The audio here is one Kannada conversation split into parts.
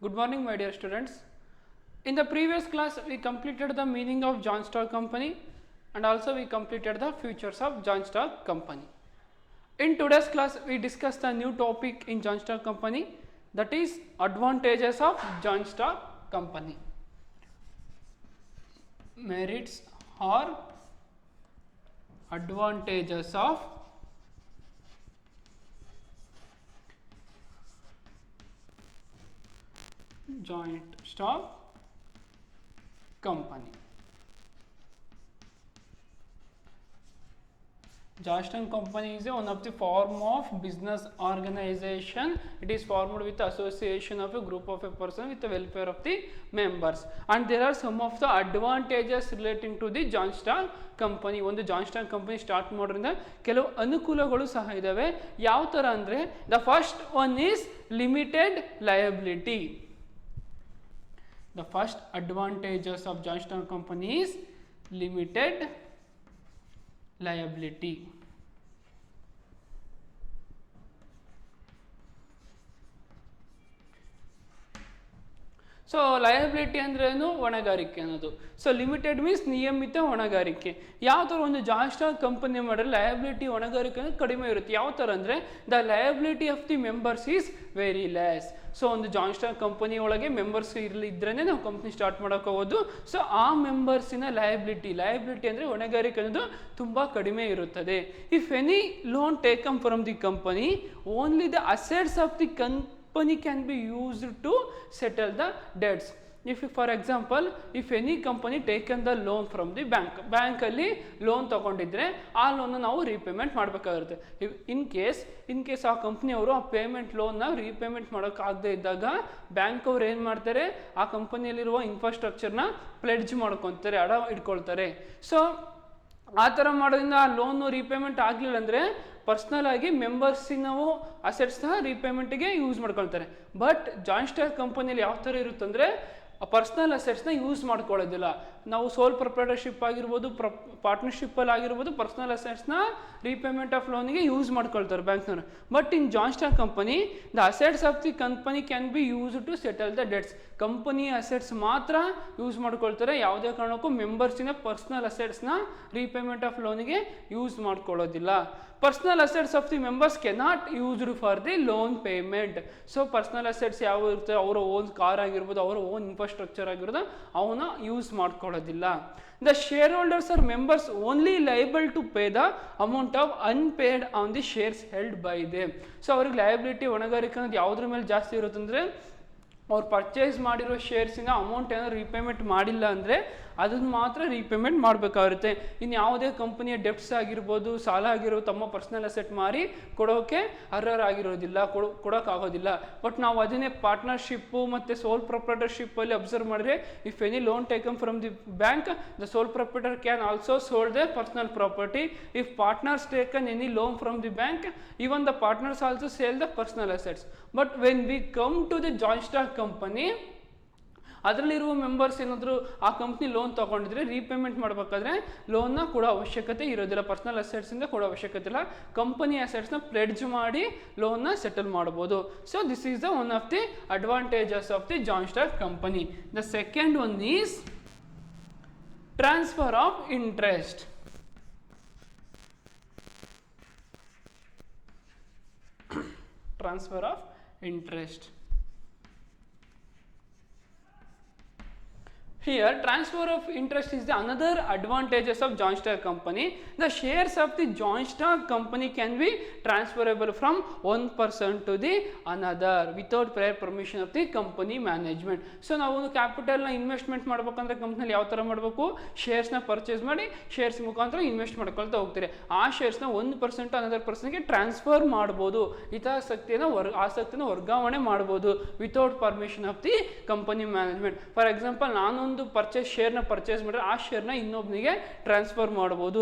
Good morning, my dear students. In the previous class, we completed the meaning of joint stock company and also we completed the features of joint stock company. In today's class, we discussed a new topic in joint stock company, that is advantages of joint stock company. Merits or advantages of joint stock company. Joint stock company is one of the form of business organization. It is formed with association of a group of a person with the welfare of the members, and there are some of the advantages relating to the joint stock company. ಒಂದು ಜಾಯಿಂಟ್ ಸ್ಟಾಕ್ ಕಂಪನಿ ಸ್ಟಾರ್ಟ್ ಮಾಡೋದ್ರಿಂದ ಕೆಲವು ಅನುಕೂಲಗಳು ಸಹ ಇದ್ದಾವೆ. ಯಾವ ಥರ ಅಂದರೆ, the first one is limited liability. The first advantages of joint stock company is limited liability. So liability ಅಂದ್ರೇನು, ಹೊಣೆಗಾರಿಕೆ ಅನ್ನೋದು. ಸೊ ಲಿಮಿಟೆಡ್ ಮೀನ್ಸ್ ನಿಯಮಿತ ಹೊಣೆಗಾರಿಕೆ. ಯಾವ ಥರ ಒಂದು ಜಾಯಿಂಟ್ ಸ್ಟಾಕ್ ಕಂಪನಿ ಮಾಡಿದ್ರೆ ಲಯಬಿಲಿಟಿ ಹೊಣೆಗಾರಿಕೆ ಅನ್ನೋದು ಕಡಿಮೆ ಇರುತ್ತೆ. ಯಾವ ಥರ ಅಂದರೆ, the liability of the members is very less. So ಒಂದು ಜಾಯಿಂಟ್ ಸ್ಟಾಕ್ ಕಂಪನಿ ಒಳಗೆ ಮೆಂಬರ್ಸ್ ಇದ್ರೇ ನಾವು ಕಂಪ್ನಿ ಸ್ಟಾರ್ಟ್ ಮಾಡೋಕ್ಕೋಗೋದು. ಸೊ ಆ ಮೆಂಬರ್ಸಿನ ಲಯಬಿಲಿಟಿ ಅಂದರೆ ಹೊಣೆಗಾರಿಕೆ ಅನ್ನೋದು ತುಂಬ ಕಡಿಮೆ ಇರುತ್ತದೆ. If any loan taken from the company, only the assets of the company can be used to settle the debts. If for example, if any company taken the loan from the bank ಅಲ್ಲಿ ಲೋನ್ ತಗೊಂಡಿದ್ರೆ ಆ ಲೋನ್ ನಾವು ರೀಪೇಮೆಂಟ್ ಮಾಡಬೇಕಾಗಿರುತ್ತೆ. ಇನ್ ಕೇಸ್ ಆ ಕಂಪ್ನಿಯವರು ಆ ಪೇಮೆಂಟ್ ಲೋನ್ನ ರೀಪೇಮೆಂಟ್ ಮಾಡೋಕ್ಕಾಗದೇ ಇದ್ದಾಗ ಬ್ಯಾಂಕ್ ಅವ್ರು ಏನು ಮಾಡ್ತಾರೆ, ಆ ಕಂಪನಿಯಲ್ಲಿರುವ ಇನ್ಫ್ರಾಸ್ಟ್ರಕ್ಚರ್ನ ಪ್ಲೆಡ್ಜ್ ಮಾಡ್ಕೊತಾರೆ, ಅಡ ಇಟ್ಕೊಳ್ತಾರೆ. ಸೊ ಆ ಥರ ಮಾಡೋದ್ರಿಂದ ಆ ಲೋನು ರೀಪೇಮೆಂಟ್ ಆಗಲಿಲ್ಲ ಅಂದರೆ ಪರ್ಸ್ನಲ್ ಆಗಿ ಮೆಂಬರ್ಸಿಗೆ ನಾವು ಅಸೆಟ್ಸ್ನ ರೀಪೇಮೆಂಟಿಗೆ ಯೂಸ್ ಮಾಡ್ಕೊಳ್ತಾರೆ. ಬಟ್ ಜಾಯಿಂಟ್ ಸ್ಟಾಕ್ ಕಂಪನಿಯಲ್ಲಿ ಯಾವ ಥರ ಇರುತ್ತಂದರೆ, ಪರ್ಸ್ನಲ್ ಅಸೆಟ್ಸ್ನ ಯೂಸ್ ಮಾಡ್ಕೊಳ್ಳೋದಿಲ್ಲ. ನಾವು ಸೋಲ್ ಪ್ರೊಪ್ರೈಟರ್ಶಿಪ್ ಆಗಿರ್ಬೋದು, ಪಾರ್ಟ್ನರ್ಶಿಪ್ಪಲ್ಲಿ ಆಗಿರ್ಬೋದು, ಪರ್ಸ್ನಲ್ ಅಸೆಟ್ಸ್ನ ರೀಪೇಮೆಂಟ್ ಆಫ್ ಲೋನಿಗೆ ಯೂಸ್ ಮಾಡ್ಕೊಳ್ತಾರೆ ಬ್ಯಾಂಕ್ನವರು. But in joint stock company, the assets of the company can be use to settle the debts. Company assets ಮಾತ್ರ ಯೂಸ್ ಮಾಡ್ಕೊಳ್ತಾರೆ, ಯಾವುದೇ ಕಾರಣಕ್ಕೂ ಮೆಂಬರ್ಸಿನ ಪರ್ಸ್ನಲ್ ಅಸೆಟ್ಸ್ನ ರೀಪೇಮೆಂಟ್ ಆಫ್ ಲೋನಿಗೆ ಯೂಸ್ ಮಾಡ್ಕೊಳ್ಳೋದಿಲ್ಲ. Personal assets of the members cannot used for the loan payment. So personal assets ಯಾವ ಇರುತ್ತೆ, ಅವರ ಓನ್ ಕಾರ್ ಆಗಿರ್ಬೋದು, ಅವರ ಓನ್ ಇನ್ಫ್ರಾಸ್ಟ್ರಕ್ಚರ್ ಆಗಿರೋದು, ಅವನ್ನ ಯೂಸ್ ಮಾಡ್ಕೊಳ್ಳೋದಿಲ್ಲ. The shareholders are members only liable to pay the amount of unpaid on the shares held by them. So ಅವ್ರಿಗೆ ಲಯಬಿಲಿಟಿ ಹೊಣೆಗಾರಿಕೆ ಅನ್ನೋದು ಯಾವುದ್ರ ಮೇಲೆ ಜಾಸ್ತಿ ಇರುತ್ತೆ ಅಂದರೆ, ಅವ್ರು ಪರ್ಚೇಸ್ ಮಾಡಿರೋ ಶೇರ್ಸಿನ ಅಮೌಂಟ್ ಏನಾದ್ರು ರೀಪೇಮೆಂಟ್ ಮಾಡಿಲ್ಲ ಅಂದರೆ ಅದನ್ನು ಮಾತ್ರ ರೀಪೇಮೆಂಟ್ ಮಾಡಬೇಕಾಗುತ್ತೆ. ಇನ್ನು ಯಾವುದೇ ಕಂಪನಿಯ ಡೆಪ್ಟ್ಸ್ ಆಗಿರ್ಬೋದು, ಸಾಲ ಆಗಿರ್ಬೋದು, ತಮ್ಮ ಪರ್ಸ್ನಲ್ ಅಸೆಟ್ ಮಾರಿ ಕೊಡೋಕ್ಕೆ ಅರ್ಹರಾಗಿರೋದಿಲ್ಲ, ಕೊಡೋಕ್ಕಾಗೋದಿಲ್ಲ. ಬಟ್ ನಾವು ಅದನ್ನೇ ಪಾರ್ಟ್ನರ್ಶಿಪ್ಪು ಮತ್ತು ಸೋಲ್ ಪ್ರೊಪ್ರೈಟರ್ಶಿಪ್ಪಲ್ಲಿ ಅಬ್ಸರ್ವ್ ಮಾಡಿದ್ರೆ, if any loan taken from the bank, the sole proprietor can also sold the personal property. If partners taken any loan from the bank, even the partners also sale the personal assets. But when we come to the joint stock company, ಅದರಲ್ಲಿರುವ ಮೆಂಬರ್ಸ್ ಏನಾದರೂ ಆ ಕಂಪ್ನಿ ಲೋನ್ ತೊಗೊಂಡಿದ್ರೆ ರೀಪೇಮೆಂಟ್ ಮಾಡಬೇಕಾದ್ರೆ ಲೋನ್ನ ಕೊಡೋ ಅವಶ್ಯಕತೆ ಇರೋದಿಲ್ಲ, ಪರ್ಸನಲ್ ಅಸೆಟ್ಸಿಂದ ಕೊಡೋ ಅವಶ್ಯಕತೆ ಇಲ್ಲ. ಕಂಪನಿ ಅಸೆಟ್ಸ್ನ ಪ್ಲೆಡ್ಜ್ ಮಾಡಿ ಲೋನ್ನ ಸೆಟಲ್ ಮಾಡ್ಬೋದು. So this is the one of the advantages of the joint stock company. The second one is transfer of interest. Transfer of interest. Here transfer of interest is the another advantages of joint stock company. The shares of the joint stock company can be transferable from one person to the another without prior permission of the company management. So ನಾವು ಒಂದು ಕ್ಯಾಪಿಟಲ್ನ ಇನ್ವೆಸ್ಟ್ಮೆಂಟ್ ಮಾಡ್ಬೇಕಂದ್ರೆ ಕಂಪ್ನಿಯಲ್ಲಿ ಯಾವ ಥರ ಮಾಡಬೇಕು, ಶೇರ್ಸ್ನ ಪರ್ಚೇಸ್ ಮಾಡಿ ಶೇರ್ಸ್ ಮುಖಾಂತರ ಇನ್ವೆಸ್ಟ್ ಮಾಡ್ಕೊಳ್ತಾ ಹೋಗ್ತಾರೆ. ಆ ಶೇರ್ಸ್ನ 1% ಅನದರ್ ಪರ್ಸನ್ಗೆ ಟ್ರಾನ್ಸ್ಫರ್ ಮಾಡ್ಬೋದು, ಆಸಕ್ತಿನ ವರ್ಗಾವಣೆ ಮಾಡ್ಬೋದು without permission of the company management. For example, ನಾನೊಂದು ಒಂದು ಶೇರ್ನ ಪರ್ಚೇಸ್ ಮಾಡಿದ್ರೆ ಆ ಶೇರ್ನ ಇನ್ನೊಬ್ಬನಿಗೆ ಟ್ರಾನ್ಸ್ಫರ್ ಮಾಡ್ಬೋದು.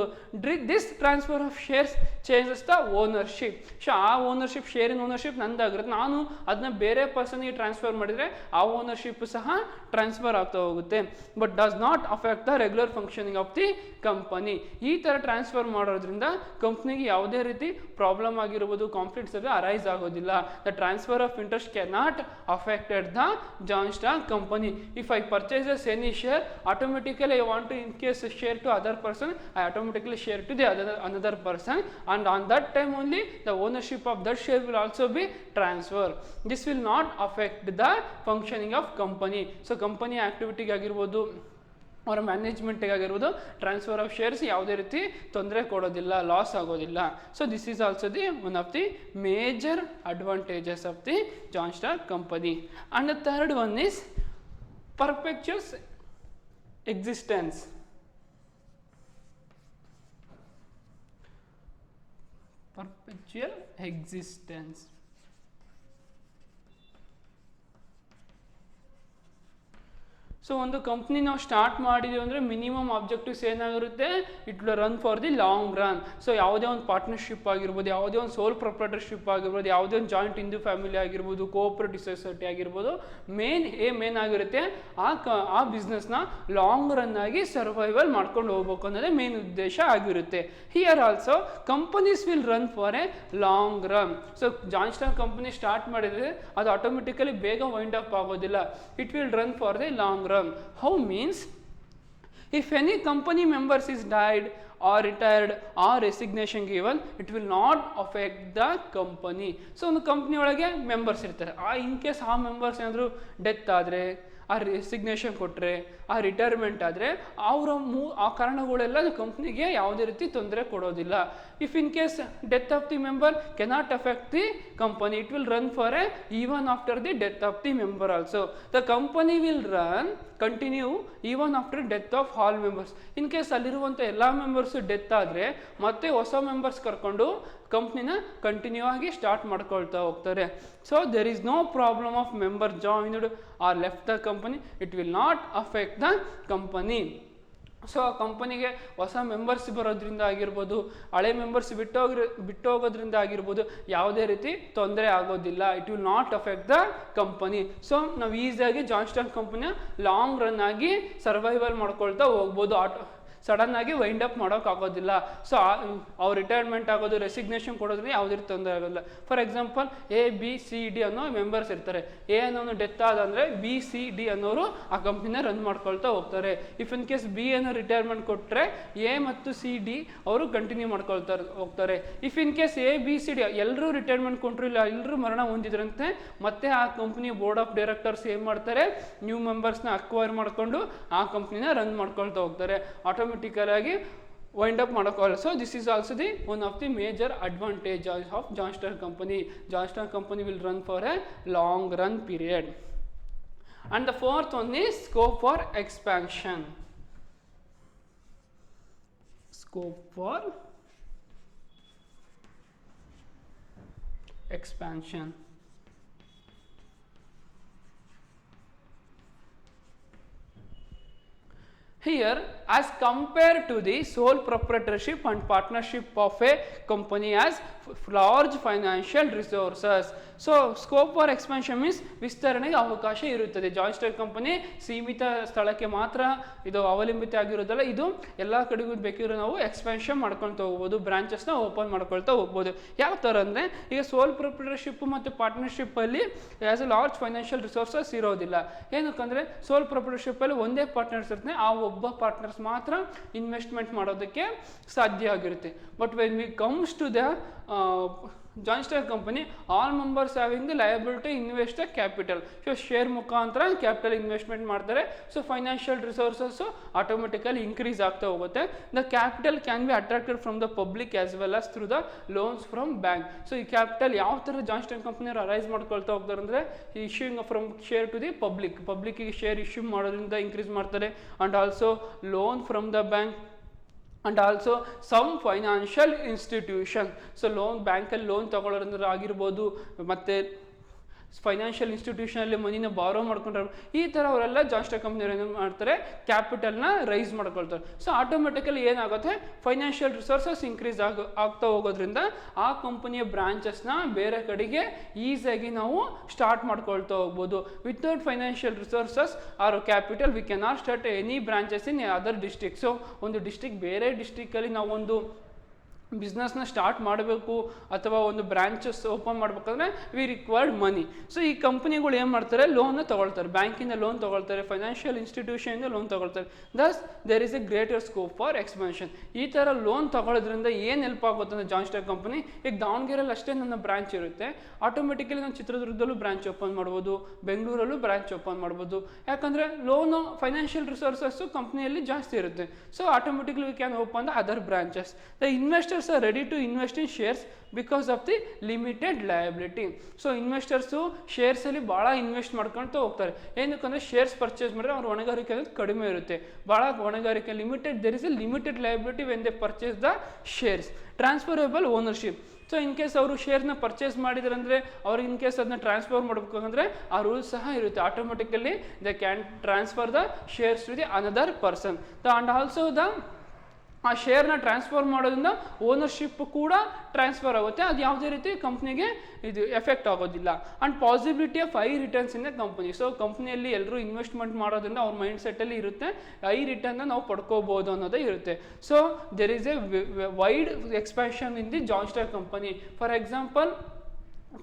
This transfer of shares changes the ownership. So ಆ ಓನರ್ಶಿಪ್, ಶೇರಿನ ಓನರ್ಶಿಪ್ ನಂದಾಗಿರುತ್ತೆ, ನಾನು ಅದನ್ನ ಬೇರೆ ಪರ್ಸನ್ಗೆ ಟ್ರಾನ್ಸ್ಫರ್ ಮಾಡಿದರೆ ಆ ಓನರ್ಶಿಪ್ ಸಹ ಟ್ರಾನ್ಸ್ಫರ್ ಆಗ್ತಾ ಹೋಗುತ್ತೆ. But does not affect the regular functioning of the company. ಈ ಥರ ಟ್ರಾನ್ಸ್ಫರ್ ಮಾಡೋದ್ರಿಂದ ಕಂಪ್ನಿಗೆ ಯಾವುದೇ ರೀತಿ ಪ್ರಾಬ್ಲಮ್ ಆಗಿರ್ಬೋದು, ಕಾನ್ಫ್ಲಿಕ್ಟ್ಸ್ ಎಲ್ಲ ಅರೈಸ್ ಆಗೋದಿಲ್ಲ. The transfer of interest can not affected the joint stock company. If I purchases any share, automatically I want to in case share to other person, I automatically share to the another person, and on that time only the ownership of that share will also be transferred. This will not affect the functioning of company. So company activity ಆಗಿರ್ಬೋದು, ಅವರ ಮ್ಯಾನೇಜ್ಮೆಂಟಿಗೆ ಆಗಿರ್ಬೋದು, ಟ್ರಾನ್ಸ್ಫರ್ ಆಫ್ ಶೇರ್ಸ್ ಯಾವುದೇ ರೀತಿ ತೊಂದರೆ ಕೊಡೋದಿಲ್ಲ, ಲಾಸ್ ಆಗೋದಿಲ್ಲ. So this is also the one of the major advantages of the joint stock company. And the third one is perpetual existence. Perpetual existence. So ಒಂದು ಕಂಪ್ನಿ ನಾವು ಸ್ಟಾರ್ಟ್ ಮಾಡಿದ್ವಿ ಅಂದರೆ ಮಿನಿಮಮ್ ಆಬ್ಜೆಕ್ಟಿವ್ಸ್ ಏನಾಗಿರುತ್ತೆ, it will run for the long run. So ಯಾವುದೇ ಒಂದು ಪಾರ್ಟ್ನರ್ಶಿಪ್ ಆಗಿರ್ಬೋದು, ಯಾವುದೇ ಒಂದು ಸೋಲ್ ಪ್ರೊಪ್ರೈಟರ್ಶಿಪ್ ಆಗಿರ್ಬೋದು, ಯಾವುದೇ ಒಂದು ಜಾಯಿಂಟ್ ಇಂದು ಫ್ಯಾಮಿಲಿ ಆಗಿರ್ಬೋದು, ಕೋಆಪರೇಟಿವ್ ಸೊಸೈಟಿ ಆಗಿರ್ಬೋದು, ಮೇನ್ ಆಗಿರುತ್ತೆ ಆ ಬಿಸ್ನೆಸ್ನ ಲಾಂಗ್ ರನ್ ಆಗಿ ಸರ್ವೈವಲ್ ಮಾಡ್ಕೊಂಡು ಹೋಗ್ಬೇಕು ಅನ್ನೋದೇ ಮೇನ್ ಉದ್ದೇಶ ಆಗಿರುತ್ತೆ. Here also companies will run for A long run. So joint stock company start ಮಾಡಿದರೆ ಅದು ಆಟೋಮೆಟಿಕಲಿ ಬೇಗ ವೈಂಡ್ ಅಪ್ ಆಗೋದಿಲ್ಲ. It will run for the long run. How means if any company members is died or retired or resignation given, it will not affect the company. So ಒಂದು ಕಂಪ್ನಿ ಒಳಗೆ ಮೆಂಬರ್ಸ್ ಇರ್ತಾರೆ, ಇನ್ ಕೇಸ್ ಆ ಮೆಂಬರ್ಸ್ ಏನಾದರೂ ಡೆತ್ ಆದರೆ, ಆ ರೆಸಿಗ್ನೇಷನ್ ಕೊಟ್ಟರೆ, ಆ ರಿಟೈರ್ಮೆಂಟ್ ಆದರೆ ಆ ಕಾರಣಗಳೆಲ್ಲ ಕಂಪ್ನಿಗೆ ಯಾವುದೇ ರೀತಿ ತೊಂದರೆ ಕೊಡೋದಿಲ್ಲ. If in case death of the member cannot affect the company, it will run for A even after the death of the member also. The company will run continue even after death of all members. In case ಅಲ್ಲಿರುವಂಥ ಎಲ್ಲ ಮೆಂಬರ್ಸು ಡೆತ್ ಆದರೆ ಮತ್ತೆ ಹೊಸ ಮೆಂಬರ್ಸ್ ಕರ್ಕೊಂಡು ಕಂಪ್ನಿನ ಕಂಟಿನ್ಯೂ ಆಗಿ ಸ್ಟಾರ್ಟ್ ಮಾಡ್ಕೊಳ್ತಾ ಹೋಗ್ತಾರೆ. So there is no problem of member joined or left the company, it will not affect the company. So ಆ ಕಂಪನಿಗೆ ಹೊಸ ಮೆಂಬರ್ಸ್ ಬರೋದ್ರಿಂದ ಆಗಿರ್ಬೋದು, ಹಳೆ ಮೆಂಬರ್ಸ್ ಬಿಟ್ಟೋಗೋದ್ರಿಂದ ಆಗಿರ್ಬೋದು, ಯಾವುದೇ ರೀತಿ ತೊಂದರೆ ಆಗೋದಿಲ್ಲ. It will not affect the company. So ನಾವು ಈಸಿಯಾಗಿ ಜಾಯಿಂಟ್ ಸ್ಟಾಕ್ ಕಂಪನಿಯ ಲಾಂಗ್ ರನ್ ಆಗಿ ಸರ್ವೈವಲ್ ಮಾಡ್ಕೊಳ್ತಾ ಹೋಗ್ಬೋದು. ಸಡನ್ ಆಗಿ ವೈಂಡ್ ಅಪ್ ಮಾಡೋಕ್ಕಾಗೋದಿಲ್ಲ. ಸೊ ಅವ್ರು ರಿಟೈರ್ಮೆಂಟ್ ಆಗೋದು, ರೆಸಿಗ್ನೇಷನ್ ಕೊಡೋದ್ರಿಂದ ಯಾವುದೇ ರೀತಿ ತೊಂದರೆ ಆಗೋದಿಲ್ಲ. ಫಾರ್ ಎಕ್ಸಾಂಪಲ್ ABCD ಅನ್ನೋ ಮೆಂಬರ್ಸ್ ಇರ್ತಾರೆ. ಎ ಅನ್ನೋನು ಡೆತ್ ಆದಂದರೆ BCD ಅನ್ನೋರು ಆ ಕಂಪ್ನಿನ ರನ್ ಮಾಡ್ಕೊಳ್ತಾ ಹೋಗ್ತಾರೆ. ಇಫ್ ಇನ್ ಕೇಸ್ B ಅನ್ನೋ ರಿಟೈರ್ಮೆಂಟ್ ಕೊಟ್ಟರೆ A ಮತ್ತು CD ಅವರು ಕಂಟಿನ್ಯೂ ಮಾಡ್ಕೊಳ್ತಾ ಹೋಗ್ತಾರೆ. ಇಫ್ ಇನ್ ಕೇಸ್ ABCD ಎಲ್ಲರೂ ರಿಟೈರ್ಮೆಂಟ್ ಕೊಟ್ಟರು, ಇಲ್ಲ ಎಲ್ಲರೂ ಮರಣ ಹೊಂದಿದ್ರಂತೆ, ಮತ್ತೆ ಆ ಕಂಪ್ನಿ ಬೋರ್ಡ್ ಆಫ್ ಡೈರೆಕ್ಟರ್ಸ್ ಏನು ಮಾಡ್ತಾರೆ, ನ್ಯೂ ಮೆಂಬರ್ಸ್ನ ಅಕ್ವೈರ್ ಮಾಡಿಕೊಂಡು ಆ ಕಂಪ್ನಿನ ರನ್ ಮಾಡ್ಕೊಳ್ತಾ ಹೋಗ್ತಾರೆ. ಆಟೋಮೆಟಿಕಲ್ ಆಗಿ ವೈಂಡ್ ಅಪ್ ಮಾಡೋಕ್ಕಾಗಲ್ಲ. So this is also the one of the major advantage of joint stock company. Joint stock company will run for A long run period. And the fourth one is scope for expansion. Scope for expansion. Here, as compared to the sole proprietorship and partnership of a company as large financial resources. So, scope for expansion means ವಿಸ್ತರಣೆಗೆ ಅವಕಾಶ ಇರುತ್ತದೆ. ಜಾಯಿಂಟ್ ಸ್ಟಾಕ್ ಕಂಪನಿ ಸೀಮಿತ ಸ್ಥಳಕ್ಕೆ ಮಾತ್ರ ಇದು ಅವಲಂಬಿತ ಆಗಿರೋದಲ್ಲ, ಇದು ಎಲ್ಲ ಕಡೆಗೂ ಬೇಕಿರೋ ನಾವು ಎಕ್ಸ್ಪ್ಯಾನ್ಷನ್ ಮಾಡ್ಕೊಳ್ತಾ ಹೋಗ್ಬೋದು, ಬ್ರಾಂಚಸ್ನ ಓಪನ್ ಮಾಡ್ಕೊಳ್ತಾ ಹೋಗ್ಬೋದು. ಯಾವ ಥರ ಅಂದರೆ, ಈಗ ಸೋಲ್ ಪ್ರೊಪ್ರೈಟರ್ಶಿಪ್ ಮತ್ತು ಪಾರ್ಟ್ನರ್ಶಿಪ್ಪಲ್ಲಿ as a large financial resources ಇರೋದಿಲ್ಲ. ಏನಕ್ಕಂದರೆ ಸೋಲ್ ಪ್ರೊಪ್ರೈಟರ್ಶಿಪ್ಪಲ್ಲಿ ಒಂದೇ ಪಾರ್ಟ್ನರ್ಸ್ ಇರ್ತಾನೆ, ಆ ಒಬ್ಬ ಪಾರ್ಟ್ನರ್ಸ್ ಮಾತ್ರ ಇನ್ವೆಸ್ಟ್ಮೆಂಟ್ ಮಾಡೋದಕ್ಕೆ ಸಾಧ್ಯ ಆಗಿರುತ್ತೆ. But when we comes to the joint stock company, all members having the liability invest the capital. So share ಮುಖಾಂತರ ಕ್ಯಾಪಿಟಲ್ ಇನ್ವೆಸ್ಟ್ಮೆಂಟ್ ಮಾಡ್ತಾರೆ. So financial resources automatically increase ಆಗ್ತಾ ಹೋಗುತ್ತೆ. The capital can be attracted from the public as well as through the loans from bank. So ಈ ಕ್ಯಾಪಿಟಲ್ ಯಾವ ಥರ ಜಾಯಿಂಟ್ ಸ್ಟಾಕ್ ಕಂಪನಿಯವರು ಅರೈಸ್ ಮಾಡ್ಕೊಳ್ತಾ ಹೋಗ್ತಾರೆ ಅಂದರೆ, issuing from share to the ಪಬ್ಲಿಕ್ಕಿಗೆ ಶೇರ್ ಇಶ್ಯೂ ಮಾಡೋದ್ರಿಂದ ಇನ್ಕ್ರೀಸ್ ಮಾಡ್ತಾರೆ. And also loan from the bank and also some financial institution. So loan ಬ್ಯಾಂಕಲ್ಲಿ ಲೋನ್ ತಗೊಳ್ಳೋದ್ರ ಆಗಿರ್ಬೋದು, ಮತ್ತು ಫೈನಾನ್ಷಿಯಲ್ ಇನ್ಸ್ಟಿಟ್ಯೂಷನಲ್ಲಿ ಮನಿನ ಬಾರೋ ಮಾಡ್ಕೊಂಡ್ರೆ ಈ ಥರ ಅವರೆಲ್ಲ ಜಾಯಿಂಟ್ ಸ್ಟಾಕ್ ಕಂಪ್ನಿಯವ್ರು ಏನು ಮಾಡ್ತಾರೆ, ಕ್ಯಾಪಿಟಲ್ನ ರೈಸ್ ಮಾಡ್ಕೊಳ್ತಾರೆ. ಸೊ ಆಟೋಮೆಟಿಕಲಿ ಏನಾಗುತ್ತೆ, ಫೈನಾನ್ಷಿಯಲ್ ರಿಸೋರ್ಸಸ್ ಇನ್ಕ್ರೀಸ್ ಆಗ್ತಾ ಹೋಗೋದ್ರಿಂದ ಆ ಕಂಪನಿಯ ಬ್ರಾಂಚಸ್ನ ಬೇರೆ ಕಡೆಗೆ ಈಸಿಯಾಗಿ ನಾವು ಸ್ಟಾರ್ಟ್ ಮಾಡ್ಕೊಳ್ತಾ ಹೋಗ್ಬೋದು. Without financial resources or capital we can not start any branches in other district. So ಒಂದು ಡಿಸ್ಟ್ರಿಕ್ಟ್ ಬೇರೆ ಡಿಸ್ಟ್ರಿಕ್ಕಲ್ಲಿ ನಾವು ಒಂದು ಬಿಸ್ನೆಸ್ನ ಸ್ಟಾರ್ಟ್ ಮಾಡಬೇಕು ಅಥವಾ ಒಂದು ಬ್ರಾಂಚಸ್ ಓಪನ್ ಮಾಡಬೇಕಂದ್ರೆ ವಿ ರಿಕ್ವೈರ್ಡ್ ಮನಿ. ಸೊ ಈ ಕಂಪ್ನಿಗಳು ಏನು ಮಾಡ್ತಾರೆ, ಲೋನ್ನ ತೊಗೊಳ್ತಾರೆ, ಬ್ಯಾಂಕಿಂದ ಲೋನ್ ತೊಗೊಳ್ತಾರೆ, ಫೈನಾನ್ಷಿಯಲ್ ಇನ್ಸ್ಟಿಟ್ಯೂಷನಿಂದ ಲೋನ್ ತೊಗೊಳ್ತಾರೆ. Thus there is a greater scope for expansion. ಈ ಥರ ಲೋನ್ ತೊಗೊಳ್ಳೋದ್ರಿಂದ ಏನು ಹೆಲ್ಪ್ ಆಗುತ್ತೆ ಅಂದರೆ ಜಾಯಿಂಟ್ ಸ್ಟಾಕ್ ಕಂಪನಿ, ಈಗ ದಾವಣಗೆರೆಯಲ್ಲಿ ಅಷ್ಟೇ ನನ್ನ ಬ್ರಾಂಚ್ ಇರುತ್ತೆ, ಆಟೋಮೆಟಿಕಲಿ ನಾನು ಚಿತ್ರದುರ್ಗದಲ್ಲೂ ಬ್ರಾಂಚ್ ಓಪನ್ ಮಾಡ್ಬೋದು, ಬೆಂಗಳೂರಲ್ಲೂ ಬ್ರಾಂಚ್ ಓಪನ್ ಮಾಡ್ಬೋದು. ಯಾಕಂದರೆ ಲೋನು ಫೈನಾನ್ಷಿಯಲ್ ರಿಸೋರ್ಸಸ್ಸು ಕಂಪ್ನಿಯಲ್ಲಿ ಜಾಸ್ತಿ ಇರುತ್ತೆ. So automatically we can open the other branches. The investors are ready to invest in shares because of the limited liability. So investors ಶೇರ್ಸಲ್ಲಿ ಭಾಳ ಇನ್ವೆಸ್ಟ್ ಮಾಡ್ಕೊಳ್ತಾ ಹೋಗ್ತಾರೆ. ಏನಕ್ಕಂದರೆ ಶೇರ್ಸ್ ಪರ್ಚೇಸ್ ಮಾಡಿದ್ರೆ ಅವ್ರ ಹೊಣೆಗಾರಿಕೆ ಅನ್ನೋದು ಕಡಿಮೆ ಇರುತ್ತೆ, ಭಾಳ ಹೊಣೆಗಾರಿಕೆ limited, there is a limited liability when they purchase the shares. Transferable ownership. So in case ಅವರು ಶೇರ್ನ ಪರ್ಚೇಸ್ ಮಾಡಿದ್ರಂದರೆ ಅವ್ರಿಗೆ ಇನ್ ಕೇಸ್ ಅದನ್ನ ಟ್ರಾನ್ಸ್ಫರ್ ಮಾಡಬೇಕಂದ್ರೆ ಆ ರೂಲ್ಸ್ ಸಹ ಇರುತ್ತೆ. Automatically they can transfer the shares to the another person. And also ಆ ಶೇರ್ನ ಟ್ರಾನ್ಸ್ಫರ್ ಮಾಡೋದ್ರಿಂದ ಓನರ್ಶಿಪ್ ಕೂಡ ಟ್ರಾನ್ಸ್ಫರ್ ಆಗುತ್ತೆ, ಅದು ಯಾವುದೇ ರೀತಿ ಕಂಪ್ನಿಗೆ ಇದು ಎಫೆಕ್ಟ್ ಆಗೋದಿಲ್ಲ. And possibility of high returns in the company. So ಕಂಪ್ನಿಯಲ್ಲಿ ಎಲ್ಲರೂ ಇನ್ವೆಸ್ಟ್ಮೆಂಟ್ ಮಾಡೋದ್ರಿಂದ ಅವ್ರ ಮೈಂಡ್ ಸೆಟ್ಟಲ್ಲಿ ಇರುತ್ತೆ ಹೈ ರಿಟರ್ನ್ನ ನಾವು ಪಡ್ಕೋಬೋದು ಅನ್ನೋದೇ ಇರುತ್ತೆ. So there is A wide expansion in the joint stock company. For example,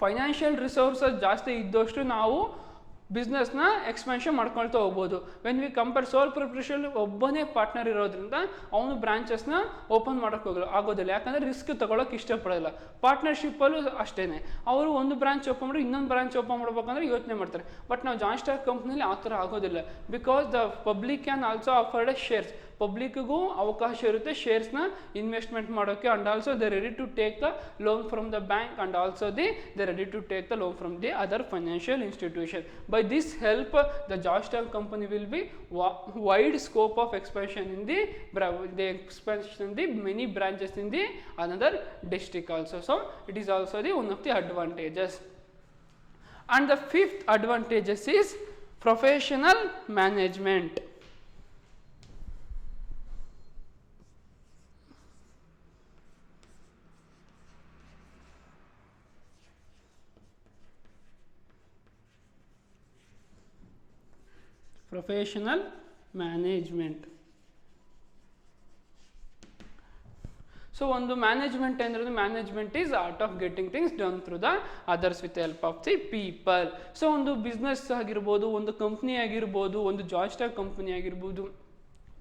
financial resources ಜಾಸ್ತಿ ಇದ್ದಷ್ಟು ನಾವು ಬಿಸ್ನೆಸ್ನ ಎಕ್ಸ್ಪಾನ್ಷನ್ ಮಾಡ್ಕೊಳ್ತಾ ಹೋಗ್ಬೋದು. When we compare soul proprietor ಒಬ್ಬನೇ ಪಾರ್ಟ್ನರ್ ಇರೋದ್ರಿಂದ ಅವನು ಬ್ರಾಂಚಸ್ನ ಓಪನ್ ಮಾಡೋಕ್ಕೆ ಆಗೋದಿಲ್ಲ, ಯಾಕಂದರೆ ರಿಸ್ಕ್ ತೊಗೊಳಕ್ಕೆ ಇಷ್ಟಪಡೋಲ್ಲ. ಪಾರ್ಟ್ನರ್ಶಿಪ್ಪಲ್ಲೂ ಅಷ್ಟೇ, ಅವರು ಒಂದು ಬ್ರಾಂಚ್ ಓಪನ್ ಮಾಡಿ ಇನ್ನೊಂದು ಬ್ರಾಂಚ್ ಓಪನ್ ಮಾಡ್ಬೇಕಂದ್ರೆ ಯೋಚನೆ ಮಾಡ್ತಾರೆ. ಬಟ್ ನಾವು ಜಾಯಿಂಟ್ ಸ್ಟಾಕ್ ಕಂಪ್ನಿಯಲ್ಲಿ ಆ ಥರ ಆಗೋದಿಲ್ಲ, because the public can also afford a shares. ಪಬ್ಲಿಕ್ಗೂ ಅವಕಾಶ ಇರುತ್ತೆ ಶೇರ್ಸ್ನ ಇನ್ವೆಸ್ಟ್ಮೆಂಟ್ ಮಾಡೋಕ್ಕೆ. And also they ready to take the loan from the bank, and also they ready to take the loan from the other financial institution. By this help, the joint stock company will be wide scope of expansion in the expansion in the many branches in the another district also. So it is also the one of the advantages. And the fifth advantages is professional management. Professional management. So ಒಂದು ಮ್ಯಾನೇಜ್ಮೆಂಟ್ ಅಂದರೆ management is art of getting things done through the others with help of the people. So ಒಂದು ಬಿಸ್ನೆಸ್ ಆಗಿರ್ಬೋದು, ಒಂದು ಕಂಪ್ನಿ ಆಗಿರ್ಬೋದು, ಒಂದು ಜಾಯಿಂಟ್ ಸ್ಟಾಕ್ ಕಂಪ್ನಿ ಆಗಿರ್ಬೋದು,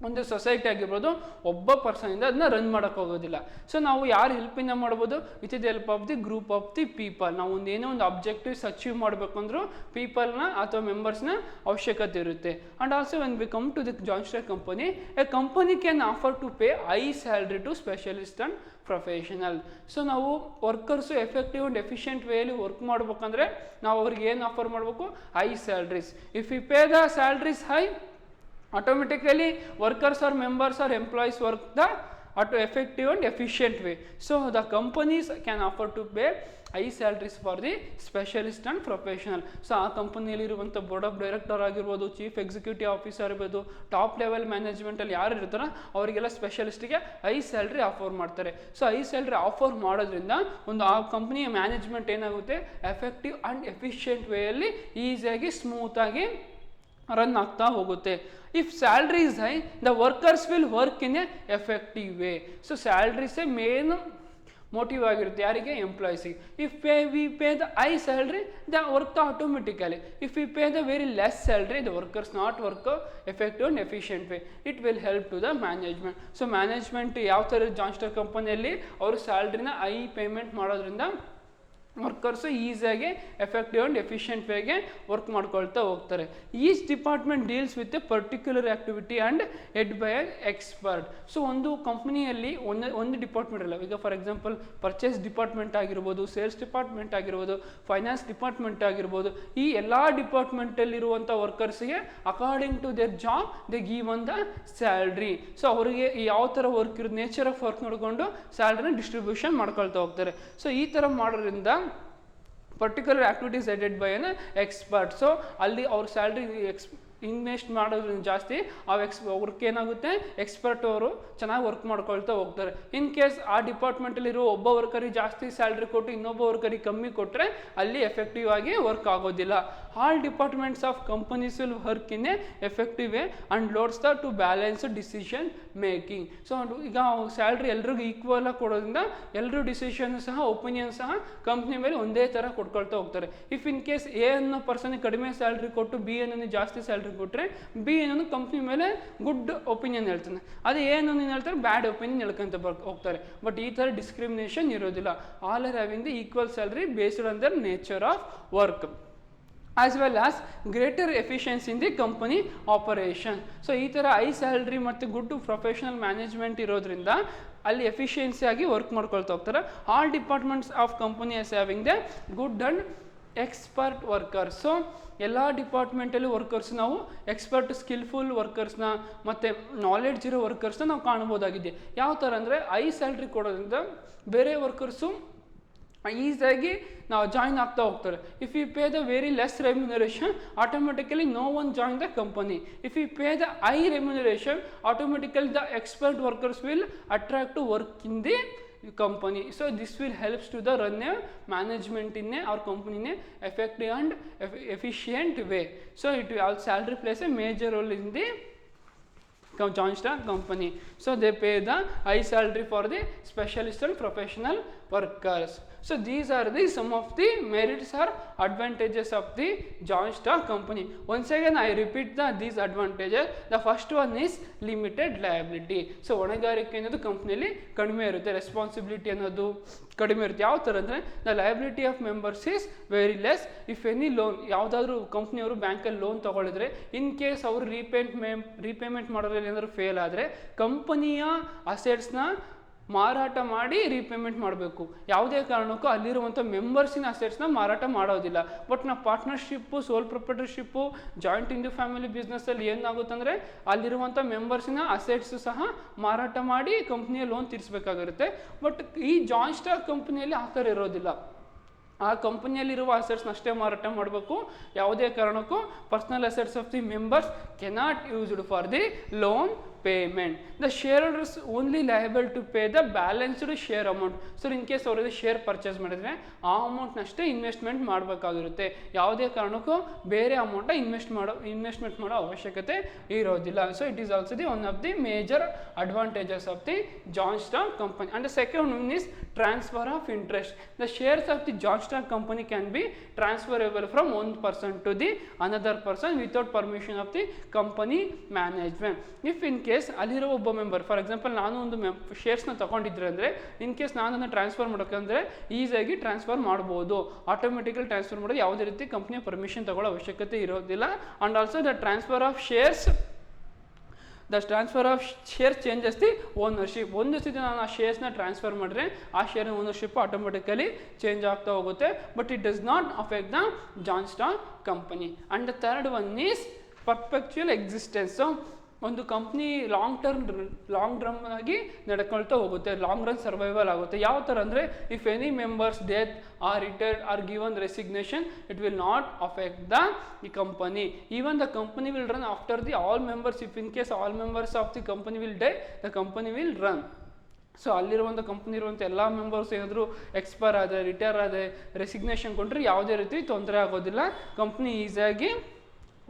ಒಂದು ಸೊಸೈಟಿ ಆಗಿರ್ಬೋದು, ಒಬ್ಬ ಪರ್ಸನಿಂದ ಅದನ್ನ ರನ್ ಮಾಡೋಕ್ಕೆ ಹೋಗೋದಿಲ್ಲ. ಸೊ ನಾವು ಯಾರು ಹೆಲ್ಪಿಂದ ಮಾಡ್ಬೋದು, with the help of the group of the people. ನಾವು ಒಂದೇನೋ ಒಂದು ಅಬ್ಜೆಕ್ಟಿವ್ಸ್ ಅಚೀವ್ ಮಾಡಬೇಕಂದ್ರೂ ಪೀಪಲ್ನ ಅಥವಾ ಮೆಂಬರ್ಸ್ನ ಅವಶ್ಯಕತೆ ಇರುತ್ತೆ. And also when we come to the joint stock company, a company can offer to pay high salary to specialist and professional. So ನಾವು ವರ್ಕರ್ಸು ಎಫೆಕ್ಟಿವ್ ಆ್ಯಂಡ್ ಎಫಿಷಿಯೆಂಟ್ ವೇಲಿ ವರ್ಕ್ ಮಾಡ್ಬೇಕಂದ್ರೆ ನಾವು ಅವ್ರಿಗೆ ಏನು ಆಫರ್ ಮಾಡಬೇಕು, high salaries. If you pay the salaries high, automatically workers or members or employees work the effective and efficient way. So the companies can offer to pay high salaries for the specialist and professional. So ಆ ಕಂಪನಿಯಲ್ಲಿ ಇರುವಂಥ ಬೋರ್ಡ್ ಆಫ್ ಡೈರೆಕ್ಟರ್ ಆಗಿರ್ಬೋದು, ಚೀಫ್ ಎಕ್ಸಿಕ್ಯೂಟಿವ್ ಆಫೀಸರ್ ಇರ್ಬೋದು, ಟಾಪ್ ಲೆವೆಲ್ ಮ್ಯಾನೇಜ್ಮೆಂಟಲ್ಲಿ ಯಾರು ಇರ್ತಾರೋ ಅವರಿಗೆಲ್ಲ ಸ್ಪೆಷಲಿಸ್ಟಿಗೆ ಹೈ ಸ್ಯಾಲ್ರಿ ಆಫರ್ ಮಾಡ್ತಾರೆ. ಸೊ ಹೈ ಸ್ಯಾಲ್ರಿ ಆಫರ್ ಮಾಡೋದ್ರಿಂದ ಒಂದು ಆ ಕಂಪ್ನಿಯ ಮ್ಯಾನೇಜ್ಮೆಂಟ್ ಏನಾಗುತ್ತೆ, ಎಫೆಕ್ಟಿವ್ ಆ್ಯಂಡ್ ಎಫಿಷಿಯೆಂಟ್ ವೇಯಲ್ಲಿ ಈಸಿಯಾಗಿ ಸ್ಮೂತಾಗಿ ರನ್ ಆಗ್ತಾ ಹೋಗುತ್ತೆ. If salary is high, the workers will work in a effective way. So ಸ್ಯಾಲ್ರೀಸೇ ಮೇನ್ ಮೋಟಿವ್ ಆಗಿರುತ್ತೆ ಯಾರಿಗೆ, ಎಂಪ್ಲಾಯೀಸಿಗೆ. If we pay the high salary, the work automatically. If we pay the very less salary, the workers not work effective and efficient way. It will help to the management. So management ಯಾವ ಥರ ಜಾಯಿಂಟ್ ಸ್ಟಾಕ್ ಕಂಪನಿಯಲ್ಲಿ ಅವರು ಸ್ಯಾಲ್ರಿನ ಹೈ ಪೇಮೆಂಟ್ ಮಾಡೋದ್ರಿಂದ ವರ್ಕರ್ಸು ಈಸಿಯಾಗಿ ಎಫೆಕ್ಟಿವ್ ಆ್ಯಂಡ್ ಎಫಿಷಿಯೆಂಟ್ ವೇಗೆ ವರ್ಕ್ ಮಾಡ್ಕೊಳ್ತಾ ಹೋಗ್ತಾರೆ. Each department deals with a particular activity and head by an expert. So ಒಂದು ಕಂಪ್ನಿಯಲ್ಲಿ ಒಂದು ಡಿಪಾರ್ಟ್ಮೆಂಟ್ ಇಲ್ಲ. ಈಗ ಫಾರ್ ಎಕ್ಸಾಂಪಲ್ ಪರ್ಚೇಸ್ ಡಿಪಾರ್ಟ್ಮೆಂಟ್ ಆಗಿರ್ಬೋದು, ಸೇಲ್ಸ್ ಡಿಪಾರ್ಟ್ಮೆಂಟ್ ಆಗಿರ್ಬೋದು, ಫೈನಾನ್ಸ್ ಡಿಪಾರ್ಟ್ಮೆಂಟ್ ಆಗಿರ್ಬೋದು, ಈ ಎಲ್ಲ ಡಿಪಾರ್ಟ್ಮೆಂಟಲ್ಲಿರುವಂಥ ವರ್ಕರ್ಸಿಗೆ according to their job they give on the salary. So ಅವರಿಗೆ ಯಾವ ಥರ ವರ್ಕ್ ಇರೋದು, ನೇಚರ್ ಆಫ್ ವರ್ಕ್ ನೋಡಿಕೊಂಡು ಸ್ಯಾಲ್ರಿನ ಡಿಸ್ಟ್ರಿಬ್ಯೂಷನ್ ಮಾಡ್ಕೊಳ್ತಾ ಹೋಗ್ತಾರೆ. ಸೊ ಈ ಥರ ಮಾಡೋದ್ರಿಂದ particular activities headed by N expert. So ಅಲ್ಲಿ ಅವ್ರ ಸ್ಯಾಲ್ರಿ ಇನ್ವೆಸ್ಟ್ ಮಾಡೋದ್ರಿಂದ ಜಾಸ್ತಿ ವರ್ಕ್ ಏನಾಗುತ್ತೆ, ಎಕ್ಸ್ಪರ್ಟ್ ಅವರು ಚೆನ್ನಾಗಿ ವರ್ಕ್ ಮಾಡ್ಕೊಳ್ತಾ ಹೋಗ್ತಾರೆ. ಇನ್ ಕೇಸ್ ಆ ಡಿಪಾರ್ಟ್ಮೆಂಟಲ್ಲಿರೋ ಒಬ್ಬ ವರ್ಕರಿಗೆ ಜಾಸ್ತಿ ಸ್ಯಾಲ್ರಿ ಕೊಟ್ಟು ಇನ್ನೊಬ್ಬ ವರ್ಕರಿಗೆ ಕಮ್ಮಿ ಕೊಟ್ಟರೆ ಅಲ್ಲಿ ಎಫೆಕ್ಟಿವ್ ಆಗಿ ವರ್ಕ್ ಆಗೋದಿಲ್ಲ. All departments of companies will work in a effective way and loads the to balance decision making. So ಈಗ ಸ್ಯಾಲ್ರಿ ಎಲ್ರಿಗೂ ಈಕ್ವಲ್ ಆಗಿ ಕೊಡೋದ್ರಿಂದ ಎಲ್ಲರೂ ಡಿಸಿಷನ್ ಸಹ ಒಪಿನಿಯನ್ ಸಹ ಕಂಪ್ನಿ ಮೇಲೆ ಒಂದೇ ಥರ ಕೊಟ್ಕೊಳ್ತಾ ಹೋಗ್ತಾರೆ. ಇಫ್ ಇನ್ ಕೇಸ್ ಎ ಅನ್ನೋ ಪರ್ಸನ್ಗೆ ಕಡಿಮೆ ಸ್ಯಾಲ್ರಿ ಕೊಟ್ಟು ಬಿ ಅನ್ನೋ ಜಾಸ್ತಿ ಸ್ಯಾಲ್ರಿ ಕೊಟ್ಟರೆ ಬಿ ಅನ್ನೋ ಕಂಪ್ನಿ ಮೇಲೆ ಗುಡ್ ಒಪಿನಿಯನ್ ಹೇಳ್ತಾನೆ, ಅದೇ ಎ ಅನ್ನೋ ಹೇಳ್ತಾರೆ ಬ್ಯಾಡ್ ಒಪಿನಿಯನ್ ಹೇಳ್ಕೊಂತ ಹೋಗ್ತಾರೆ. ಬಟ್ ಈ ಥರ ಡಿಸ್ಕ್ರಿಮಿನೇಷನ್ ಇರೋದಿಲ್ಲ. All are having the equal salary based on their nature of work as well as greater efficiency in the company operation. So ಈ ಥರ ಹೈ ಸ್ಯಾಲ್ರಿ ಮತ್ತು ಗುಡ್ ಪ್ರೊಫೆಷನಲ್ ಮ್ಯಾನೇಜ್ಮೆಂಟ್ ಇರೋದ್ರಿಂದ ಅಲ್ಲಿ ಎಫಿಷಿಯನ್ಸಿಯಾಗಿ ವರ್ಕ್ ಮಾಡ್ಕೊಳ್ತಾ ಹೋಗ್ತಾರೆ. All departments of company as having the good and expert workers. So ಎಲ್ಲ ಡಿಪಾರ್ಟ್ಮೆಂಟಲ್ಲಿ ವರ್ಕರ್ಸ್ ನಾವು ಎಕ್ಸ್ಪರ್ಟ್ ಸ್ಕಿಲ್ಫುಲ್ ವರ್ಕರ್ಸ್ನ ಮತ್ತು ನಾಲೆಡ್ಜ್ ಇರೋ ವರ್ಕರ್ಸ್ನ ನಾವು ಕಾಣ್ಬೋದಾಗಿದೆ. ಯಾವ ಥರ ಅಂದರೆ ಹೈ ಸ್ಯಾಲ್ರಿ ಕೊಡೋದ್ರಿಂದ ಬೇರೆ ವರ್ಕರ್ಸು ಈಸಿಯಾಗಿ ನಾವು ಜಾಯಿನ್ ಆಗ್ತಾ ಹೋಗ್ತಾರೆ. If you pay the very less remuneration automatically no one join the company. If you pay the high remuneration automatically the expert workers will attract to work in the company. So this will helps to the run a management in a or company in a effective and efficient way. So it will salary plays a major role in the joint stock company. So they pay the high salary for the specialist and professional workers. So these are the some of the merits or advantages of the joint stock company. Once again I repeat these advantages. The first one is limited liability. So ಹೊಣೆಗಾರಿಕೆ ಅನ್ನೋದು ಕಂಪ್ನಿಯಲ್ಲಿ ಕಡಿಮೆ ಇರುತ್ತೆ, ರೆಸ್ಪಾನ್ಸಿಬಿಲಿಟಿ ಅನ್ನೋದು ಕಡಿಮೆ ಇರುತ್ತೆ. ಯಾವ ಥರ ಅಂದರೆ the liability of members is very less. If any loan ಯಾವುದಾದ್ರೂ ಕಂಪ್ನಿಯವರು ಬ್ಯಾಂಕಲ್ಲಿ ಲೋನ್ ತೊಗೊಳಿದ್ರೆ ಇನ್ ಕೇಸ್ ಅವರು ರೀಪೇಮೆಂಟ್ ಮಾಡೋದ್ರಲ್ಲಿ ಏನಾದರೂ ಫೇಲ್ ಆದರೆ ಕಂಪನಿಯ ಅಸೆಟ್ಸ್ನ ಮಾರಾಟ ಮಾಡಿ ರೀಪೇಮೆಂಟ್ ಮಾಡಬೇಕು. ಯಾವುದೇ ಕಾರಣಕ್ಕೂ ಅಲ್ಲಿರುವಂಥ ಮೆಂಬರ್ಸಿನ ಅಸೆಟ್ಸ್ನ ಮಾರಾಟ ಮಾಡೋದಿಲ್ಲ. ಬಟ್ ನಾವು partnership, sole proprietorship, joint in the family ಬಿಸ್ನೆಸ್ಸಲ್ಲಿ ಏನಾಗುತ್ತೆ ಅಂದರೆ ಅಲ್ಲಿರುವಂಥ ಮೆಂಬರ್ಸಿನ ಅಸೆಟ್ಸು ಸಹ ಮಾರಾಟ ಮಾಡಿ ಕಂಪ್ನಿಯ ಲೋನ್ ತೀರಿಸಬೇಕಾಗಿರುತ್ತೆ. ಬಟ್ ಈ ಜಾಯಿಂಟ್ ಸ್ಟಾಕ್ ಕಂಪ್ನಿಯಲ್ಲಿ ಆ ಥರ ಇರೋದಿಲ್ಲ. ಆ ಕಂಪನಿಯಲ್ಲಿರುವ ಅಸೆಟ್ಸ್ನ ಅಷ್ಟೇ ಮಾರಾಟ ಮಾಡಬೇಕು. ಯಾವುದೇ ಕಾರಣಕ್ಕೂ personal assets of the members cannot used for the loan payment. The shareholders only liable to pay the balanced share amount. So in case ಅವರಿಗೆ ಶೇರ್ ಪರ್ಚೇಸ್ ಮಾಡಿದರೆ ಆ ಅಮೌಂಟ್ನಷ್ಟೇ ಇನ್ವೆಸ್ಟ್ಮೆಂಟ್ ಮಾಡಬೇಕಾಗಿರುತ್ತೆ. ಯಾವುದೇ ಕಾರಣಕ್ಕೂ ಬೇರೆ ಅಮೌಂಟ ಇನ್ವೆಸ್ಟ್ಮೆಂಟ್ ಮಾಡೋ ಅವಶ್ಯಕತೆ ಇರೋದಿಲ್ಲ. So it is also the one of the major advantages of the joint stock company. And the second one is transfer of interest. The shares of the joint stock company can be transferable from one person to the another person without permission of the company management. If in case ಅಲ್ಲಿರೋ ಒಬ್ಬ ಮೆಂಬರ್, ಫಾರ್ ಎಕ್ಸಾಂಪಲ್ ನಾನು ಒಂದು ಶೇರ್ಸ್ನ ತೊಗೊಂಡಿದ್ರೆ ಅಂದರೆ ಇನ್ ಕೇಸ್ ನಾನನ್ನು ಟ್ರಾನ್ಸ್ಫರ್ ಮಾಡೋಕ್ಕಂದರೆ ಈಸಿಯಾಗಿ ಟ್ರಾನ್ಸ್ಫರ್ ಮಾಡ್ಬೋದು. ಆಟೋಮೆಟಿಕಲಿ ಟ್ರಾನ್ಸ್ಫರ್ ಮಾಡೋದು ಯಾವುದೇ ರೀತಿ ಕಂಪ್ನಿಯ ಪರ್ಮಿಷನ್ ತಗೊಳ್ಳೋ ಅವಶ್ಯಕತೆ ಇರೋದಿಲ್ಲ. And also the transfer of shares changes the ownership. ಒಂದು ಸತಿ ನಾನು ಆ ಶೇರ್ಸ್ನ ಟ್ರಾನ್ಸ್ಫರ್ ಮಾಡಿದ್ರೆ ಆ ಶೇರ್ ಓನರ್ಶಿಪ್ ಆಟೋಮೆಟಿಕಲಿ ಚೇಂಜ್ ಆಗ್ತಾ ಹೋಗುತ್ತೆ. But it does not affect the joint stock company. And the third one is perpetual existence. ಒಂದು ಕಂಪ್ನಿ ಲಾಂಗ್ ರನ್ ಆಗಿ ನಡ್ಕೊಳ್ತಾ ಹೋಗುತ್ತೆ, ಲಾಂಗ್ ರನ್ ಸರ್ವೈವಲ್ ಆಗುತ್ತೆ. ಯಾವ ಥರ ಅಂದರೆ if any members death or retired or given resignation it will not affect the company. Even the company will run after the all members. If in case all members of the company will die, the company will run. So ಅಲ್ಲಿರುವಂಥ ಕಂಪ್ನಿ ಇರುವಂಥ ಎಲ್ಲ ಮೆಂಬರ್ಸ್ ಏನಾದರೂ ಎಕ್ಸ್ಪೈರ್ ಆದರೆ, ರಿಟೈರ್ ಆದರೆ, ರೆಸಿಗ್ನೇಷನ್ ಕೊಟ್ಟರೆ ಯಾವುದೇ ರೀತಿ ತೊಂದರೆ ಆಗೋದಿಲ್ಲ. ಕಂಪ್ನಿ ಈಸಿಯಾಗಿ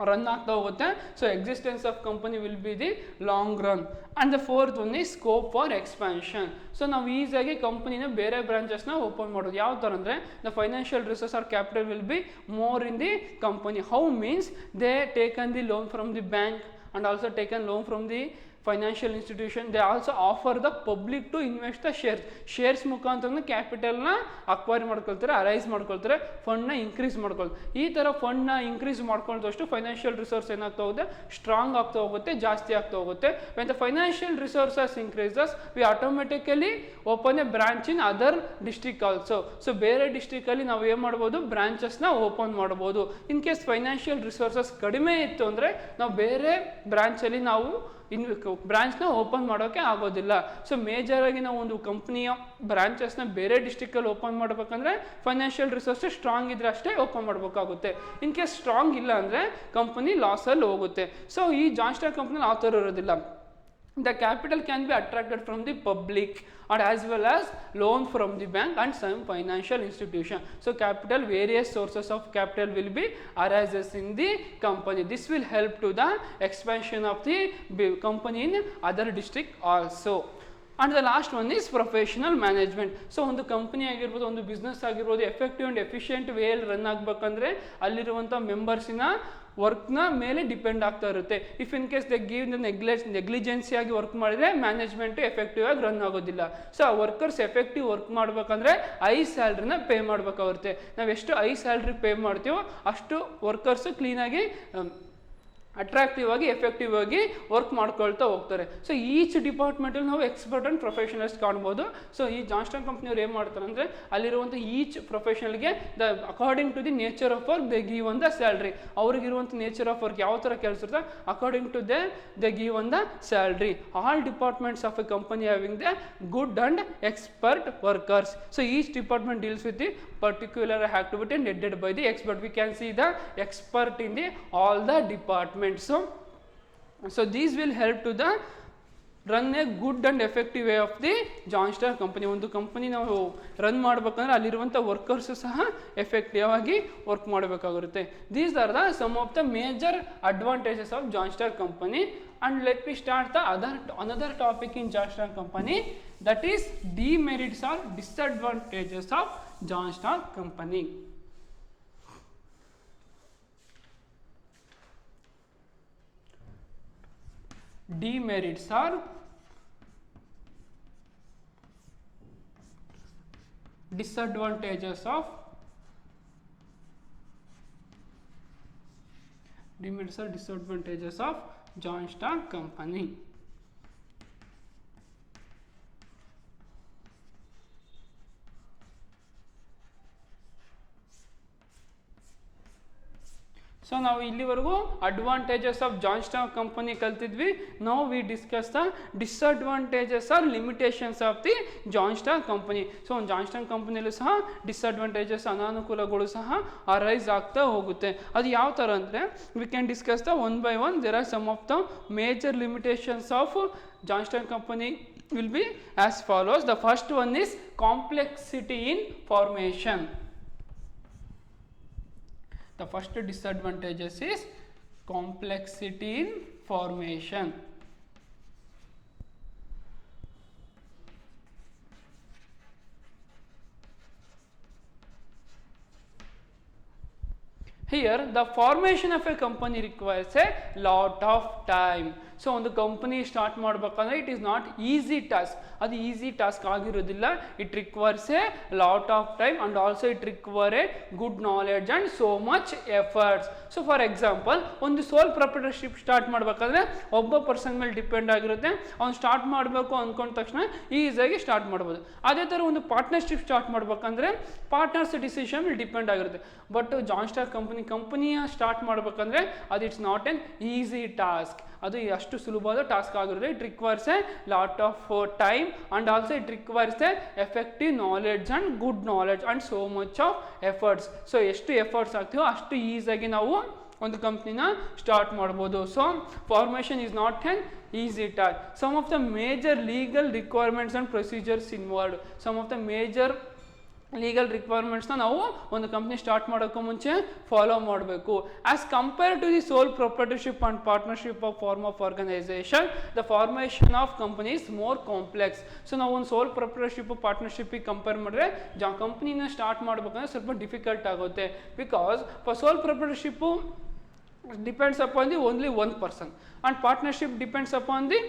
ರನ್ ಆಗ್ತಾ ಹೋಗುತ್ತೆ. So existence of company will be the long run. And the fourth one is scope for expansion. So ನಾವು ಈಸಿಯಾಗಿ ಕಂಪನಿನ ಬೇರೆ ಬ್ರಾಂಚಸ್ನ ಓಪನ್ ಮಾಡೋದು. ಯಾವ ಥರ ಅಂದರೆ the financial resource or capital will be more in the company. How means they taken the loan from the bank and also taken loan from the financial institution. They also offer the public to invest the shares ಮುಖಾಂತರ ಕ್ಯಾಪಿಟಲ್ನ ಅಕ್ವೈರ್ ಮಾಡ್ಕೊಳ್ತಾರೆ, ಅರೈಸ್ ಮಾಡ್ಕೊಳ್ತಾರೆ, ಫಂಡ್ನ ಇನ್ಕ್ರೀಸ್ ಮಾಡ್ಕೊಳ್ತಾರೆ. ಈ ಥರ ಫಂಡ್ನ ಇನ್ಕ್ರೀಸ್ ಮಾಡ್ಕೊಳ್ಳೋದಷ್ಟು ಫೈನಾನ್ಷಿಯಲ್ ರಿಸೋರ್ಸ್ ಏನಾಗ್ತಾ ಹೋಗುತ್ತೆ, ಸ್ಟ್ರಾಂಗ್ ಆಗ್ತಾ ಹೋಗುತ್ತೆ, ಜಾಸ್ತಿ ಆಗ್ತಾ ಹೋಗುತ್ತೆ. When the financial resources increases we automatically open a branch in other district also. So ಬೇರೆ ಡಿಸ್ಟ್ರಿಕ್ಟಲ್ಲಿ ನಾವು ಏನು ಮಾಡ್ಬೋದು, ಬ್ರಾಂಚಸ್ನ ಓಪನ್ ಮಾಡ್ಬೋದು. ಇನ್ ಕೇಸ್ ಫೈನಾನ್ಷಿಯಲ್ ರಿಸೋರ್ಸಸ್ ಕಡಿಮೆ ಇತ್ತು ಅಂದರೆ ನಾವು ಬೇರೆ ಬ್ರಾಂಚಲ್ಲಿ ನಾವು ಬ್ರಾಂಚ್ನ ಓಪನ್ ಮಾಡೋಕ್ಕೆ ಆಗೋದಿಲ್ಲ. ಸೊ ಮೇಜರಾಗಿ ನಾವು ಒಂದು ಕಂಪ್ನಿಯ ಬ್ರಾಂಚಸ್ನ ಬೇರೆ ಡಿಸ್ಟಿಕಲ್ಲಿ ಓಪನ್ ಮಾಡಬೇಕಂದ್ರೆ ಫೈನಾನ್ಷಿಯಲ್ ರಿಸೋರ್ಸಸ್ ಸ್ಟ್ರಾಂಗ್ ಇದ್ರೆ ಅಷ್ಟೇ ಓಪನ್ ಮಾಡಬೇಕಾಗುತ್ತೆ. ಇನ್ ಕೇಸ್ ಸ್ಟ್ರಾಂಗ್ ಇಲ್ಲ ಅಂದರೆ ಕಂಪನಿ ಲಾಸಲ್ಲಿ ಹೋಗುತ್ತೆ. ಸೊ ಈ ಜಾಯಿಂಟ್ ಸ್ಟಾಕ್ ಕಂಪ್ನಿಲಿ ಆ ಥರ ಇರೋದಿಲ್ಲ. The capital can be attracted from the public and as well as loan from the bank and some financial institution. So capital, various sources of capital will be arises in the company. This will help to the expansion of the company in other district also. And the last one is professional management. So ಒಂದು ಕಂಪನಿ ಆಗಿರ್ಬೋದು, ಒಂದು ಬಿಸ್ನೆಸ್ ಆಗಿರ್ಬೋದು, ಎಫೆಕ್ಟಿವ್ ಆ್ಯಂಡ್ ಎಫಿಷಿಯೆಂಟ್ ವೇಯಲ್ಲಿ ರನ್ ಆಗಬೇಕಂದ್ರೆ ಅಲ್ಲಿರುವಂಥ ಮೆಂಬರ್ಸಿನ ವರ್ಕ್ನ ಮೇಲೆ ಡಿಪೆಂಡ್ ಆಗ್ತಾ ಇರುತ್ತೆ. If in case they give negligency ಆಗಿ ವರ್ಕ್ ಮಾಡಿದರೆ ಮ್ಯಾನೇಜ್ಮೆಂಟು ಎಫೆಕ್ಟಿವ್ ಆಗಿ ರನ್ ಆಗೋದಿಲ್ಲ. ಸೊ ಆ ವರ್ಕರ್ಸ್ ಎಫೆಕ್ಟಿವ್ ವರ್ಕ್ ಮಾಡಬೇಕಂದ್ರೆ ಐ ಸ್ಯಾಲ್ರಿನ ಪೇ ಮಾಡಬೇಕಾಗುತ್ತೆ. ನಾವು ಎಷ್ಟು ಐ ಸ್ಯಾಲ್ರಿ ಪೇ ಮಾಡ್ತೀವೋ ಅಷ್ಟು ವರ್ಕರ್ಸು ಕ್ಲೀನಾಗಿ ಅಟ್ರಾಕ್ಟಿವ್ ಆಗಿ ಎಫೆಕ್ಟಿವ್ ಆಗಿ ವರ್ಕ್ ಮಾಡ್ಕೊಳ್ತಾ ಹೋಗ್ತಾರೆ. ಸೊ ಈಚ್ ಡಿಪಾರ್ಟ್ಮೆಂಟಲ್ಲಿ ನಾವು ಎಕ್ಸ್ಪರ್ಟ್ ಆ್ಯಂಡ್ ಪ್ರೊಫೆಷನಲ್ಸ್ ಕಾಣ್ಬೋದು. ಸೊ ಈ ಜಾನ್ಸ್ಟನ್ ಕಂಪ್ನಿಯವ್ರು ಏನು ಮಾಡ್ತಾರೆ ಅಂದರೆ ಅಲ್ಲಿರುವಂಥ ಈಚ್ ಪ್ರೊಫೆಷನಲ್ಗೆ according to the nature of work they give one the salary. ಅವ್ರಿಗಿರುವಂಥ ನೇಚರ್ ಆಫ್ ವರ್ಕ್ ಯಾವ ಥರ ಕೆಲಸ ಇರುತ್ತೆ according to they give one the salary. All departments of a company having the good and expert workers. So each department deals with the particular activity and headed by the expert. We can see the expert in the all the departments. So these will help to the run a good and effective way of the joint stock company. ಒಂದು ಕಂಪನಿ ನಾವು ರನ್ ಮಾಡಬೇಕಂದ್ರೆ ಅಲ್ಲಿರುವಂಥ ವರ್ಕರ್ಸು ಸಹ ಎಫೆಕ್ಟಿವ್ ಆಗಿ ವರ್ಕ್ ಮಾಡಬೇಕಾಗಿರುತ್ತೆ. These are the some of the major advantages of joint stock company. And let me start the another topic in joint stock company, that is demerits or disadvantages of joint stock company. Demerits or disadvantages of joint stock company. So ನಾವು ಇಲ್ಲಿವರೆಗೂ advantages of joint stock company ಕಲ್ತಿದ್ವಿ. Now we discuss the disadvantages or limitations of the joint stock company. So ಒಂದು ಜಾಯಿಂಟ್ ಸ್ಟಾಕ್ ಕಂಪನಿಯಲ್ಲೂ ಸಹ ಡಿಸ್ಅಡ್ವಾಂಟೇಜಸ್ ಅನಾನುಕೂಲಗಳು ಸಹ ಅರೈಸ್ ಆಗ್ತಾ ಹೋಗುತ್ತೆ. ಅದು ಯಾವ ಥರ ಅಂದರೆ we can discuss the one by one. There are some of the major limitations of joint stock company will be as follows. The first one is complexity in formation. The first disadvantages is complexity in formation. Here the formation of a company requires a lot of time. So ಒಂದು ಕಂಪನಿ ಸ್ಟಾರ್ಟ್ ಮಾಡಬೇಕಂದ್ರೆ it is not easy task. ಅದು ಈಸಿ ಟಾಸ್ಕ್ ಆಗಿರೋದಿಲ್ಲ. It requires a lot of time and also it require A good knowledge and so much efforts. So for example ಒಂದು ಸೋಲ್ ಪ್ರೊಪ್ರೈಟರ್ಶಿಪ್ ಸ್ಟಾರ್ಟ್ ಮಾಡಬೇಕಾದ್ರೆ ಒಬ್ಬ ಪರ್ಸನ್ ಮೇಲೆ ಡಿಪೆಂಡ್ ಆಗಿರುತ್ತೆ. ಅವ್ನು ಸ್ಟಾರ್ಟ್ ಮಾಡಬೇಕು ಅಂದ್ಕೊಂಡ ತಕ್ಷಣ ಈಸಿಯಾಗಿ ಸ್ಟಾರ್ಟ್ ಮಾಡ್ಬೋದು. ಅದೇ ಥರ ಒಂದು ಪಾರ್ಟ್ನರ್ಶಿಪ್ ಸ್ಟಾರ್ಟ್ ಮಾಡಬೇಕಂದ್ರೆ ಪಾರ್ಟ್ನರ್ಸ್ ಡಿಸಿಷನ್ ಮೇಲೆ ಡಿಪೆಂಡ್ ಆಗಿರುತ್ತೆ. ಬಟ್ ಜಾಯಿಂಟ್ ಸ್ಟಾಕ್ ಕಂಪನಿಯ ಸ್ಟಾರ್ಟ್ ಮಾಡಬೇಕಂದ್ರೆ ಅದು it's not an easy task. ಅದು ಅಷ್ಟು ಸುಲಭವಾದ ಟಾಸ್ಕ್ ಆಗಿರುತ್ತೆ. It requires a lot of time and also it requires a effective knowledge and good knowledge and so much of efforts. So ಎಷ್ಟು ಎಫರ್ಟ್ಸ್ ಆಗ್ತೀವೋ ಅಷ್ಟು ಈಸಿಯಾಗಿ ನಾವು ಒಂದು ಕಂಪ್ನಿನ ಸ್ಟಾರ್ಟ್ ಮಾಡ್ಬೋದು. So formation is not an easy task. Some of the major legal requirements and procedures involved. Some of the major legal ರಿಕ್ವೈರ್ಮೆಂಟ್ಸ್ನ ನಾವು ಒಂದು ಕಂಪ್ನಿ ಸ್ಟಾರ್ಟ್ ಮಾಡೋಕ್ಕೂ ಮುಂಚೆ ಫಾಲೋ ಮಾಡಬೇಕು. As compare to the sole proprietorship and partnership of form of organisation, the formation of company is more complex. So ನಾವು ಒಂದು ಸೋಲ್ ಪ್ರೊಪ್ರೈಟರ್ಶಿಪ್ ಪಾರ್ಟ್ನರ್ಶಿಪ್ಪಿಗೆ ಕಂಪೇರ್ ಮಾಡಿದ್ರೆ ಕಂಪ್ನಿನ ಸ್ಟಾರ್ಟ್ ಮಾಡಬೇಕಂದ್ರೆ ಸ್ವಲ್ಪ ಡಿಫಿಕಲ್ಟ್ ಆಗುತ್ತೆ. Because for sole proprietorship depends upon the only one person and partnership depends upon the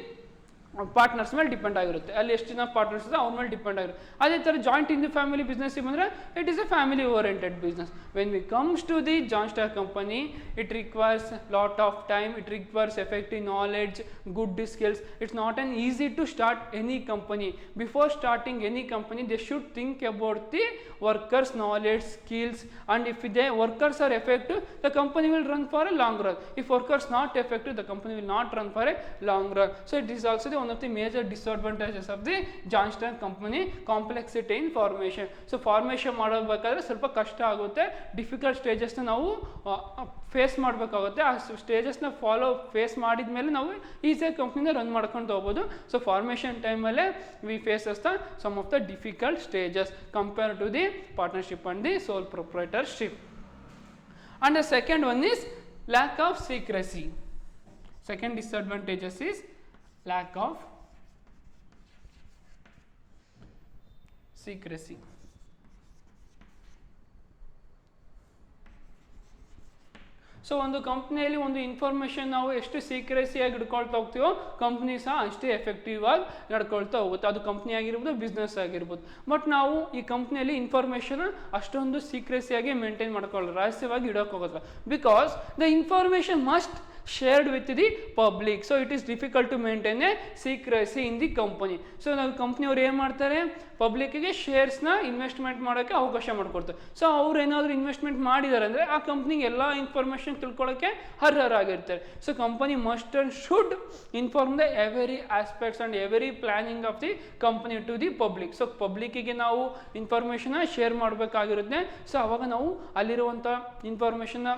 partners ಮೇಲೆ ಡಿಪೆಂಡ್ ಆಗಿರುತ್ತೆ, ಅಲ್ಲಿ ಎಷ್ಟು ಜನ ಪಾರ್ಟ್ನರ್ಸ್ ಇದೆ ಅವ್ರ ಮೇಲೆ ಡಿಪೆಂಡ್ ಆಗಿರುತ್ತೆ. ಅದೇ ಥರ joint in the family business ಬಂದರೆ it is a family oriented business. When we comes to the joint stock company, it requires lot of time, it requires effective knowledge, good skills. It's not an easy to start any company. Before starting any company, they should think about the workers knowledge, skills, and if the workers are effective, the company will run for a long run. If workers not effective, the company will not run for a long run. So it is also one of the major disadvantages of the joint stock company, complexity in formation. So formation ಮಾಡಬೇಕಾದ್ರೆ ಸ್ವಲ್ಪ ಕಷ್ಟ ಆಗುತ್ತೆ, ಡಿಫಿಕಲ್ಟ್ ಸ್ಟೇಜಸ್ನ ನಾವು ಫೇಸ್ ಮಾಡಬೇಕಾಗುತ್ತೆ. ಆ ಸ್ಟೇಜಸ್ನ ಫೇಸ್ ಮಾಡಿದ ಮೇಲೆ ನಾವು ಈಸಿಯಾಗಿ ಕಂಪ್ನಿನ ರನ್ ಮಾಡ್ಕೊಂಡು ಹೋಗ್ಬೋದು. ಸೊ ಫಾರ್ಮೇಷನ್ ಟೈಮಲ್ಲೇ we faces the some of the difficult stages compare to the partnership and the sole proprietorship. And the second one is lack of secrecy. Second disadvantages is lack of secrecy. So ಒಂದು ಕಂಪ್ನಿಯಲ್ಲಿ ಒಂದು ಇನ್ಫಾರ್ಮೇಷನ್ ನಾವು ಎಷ್ಟು ಸೀಕ್ರೆಸಿಯಾಗಿ ಹಿಡ್ಕೊಳ್ತಾ ಹೋಗ್ತೀವೋ ಕಂಪ್ನಿ ಸಹ ಅಷ್ಟೇ ಎಫೆಕ್ಟಿವ್ ಆಗಿ ನಡ್ಕೊಳ್ತಾ ಹೋಗುತ್ತೆ. ಅದು ಕಂಪ್ನಿ ಆಗಿರ್ಬೋದು, ಬಿಸ್ನೆಸ್ ಆಗಿರ್ಬೋದು. ಬಟ್ ನಾವು ಈ ಕಂಪ್ನಿಯಲ್ಲಿ ಇನ್ಫಾರ್ಮೇಷನ್ ಅಷ್ಟೊಂದು ಸೀಕ್ರೆಸಿಯಾಗಿ ಮೇಂಟೈನ್ ಮಾಡ್ಕೊಳ್ಳೋದು, ರಹಸ್ಯವಾಗಿ ಇಡೋಕ್ಕೋಗೋದಿಲ್ಲ. Because the information must shared with the public, so it is difficult to maintain a secrecy in the company. So ನಾವು ಕಂಪ್ನಿಯವ್ರು ಏನು ಮಾಡ್ತಾರೆ, ಪಬ್ಲಿಕ್ಕಿಗೆ ಶೇರ್ಸ್ನ ಇನ್ವೆಸ್ಟ್ಮೆಂಟ್ ಮಾಡೋಕ್ಕೆ ಅವಕಾಶ ಮಾಡಿಕೊಡ್ತಾರೆ. ಸೊ ಅವ್ರು ಏನಾದರೂ ಇನ್ವೆಸ್ಟ್ಮೆಂಟ್ ಮಾಡಿದ್ದಾರೆ ಅಂದರೆ ಆ ಕಂಪ್ನಿಗೆ ಎಲ್ಲ ಇನ್ಫಾರ್ಮೇಷನ್ ತಿಳ್ಕೊಳ್ಳೋಕ್ಕೆ ಅರ್ಹರಾಗಿರ್ತಾರೆ. So company must and should inform the every aspects and every planning of the company to the public. So ಪಬ್ಲಿಕ್ಕಿಗೆ ನಾವು ಇನ್ಫಾರ್ಮೇಷನ್ನ ಶೇರ್ ಮಾಡಬೇಕಾಗಿರುತ್ತೆ. ಸೊ ಅವಾಗ ನಾವು ಅಲ್ಲಿರುವಂಥ ಇನ್ಫಾರ್ಮೇಷನ್ನ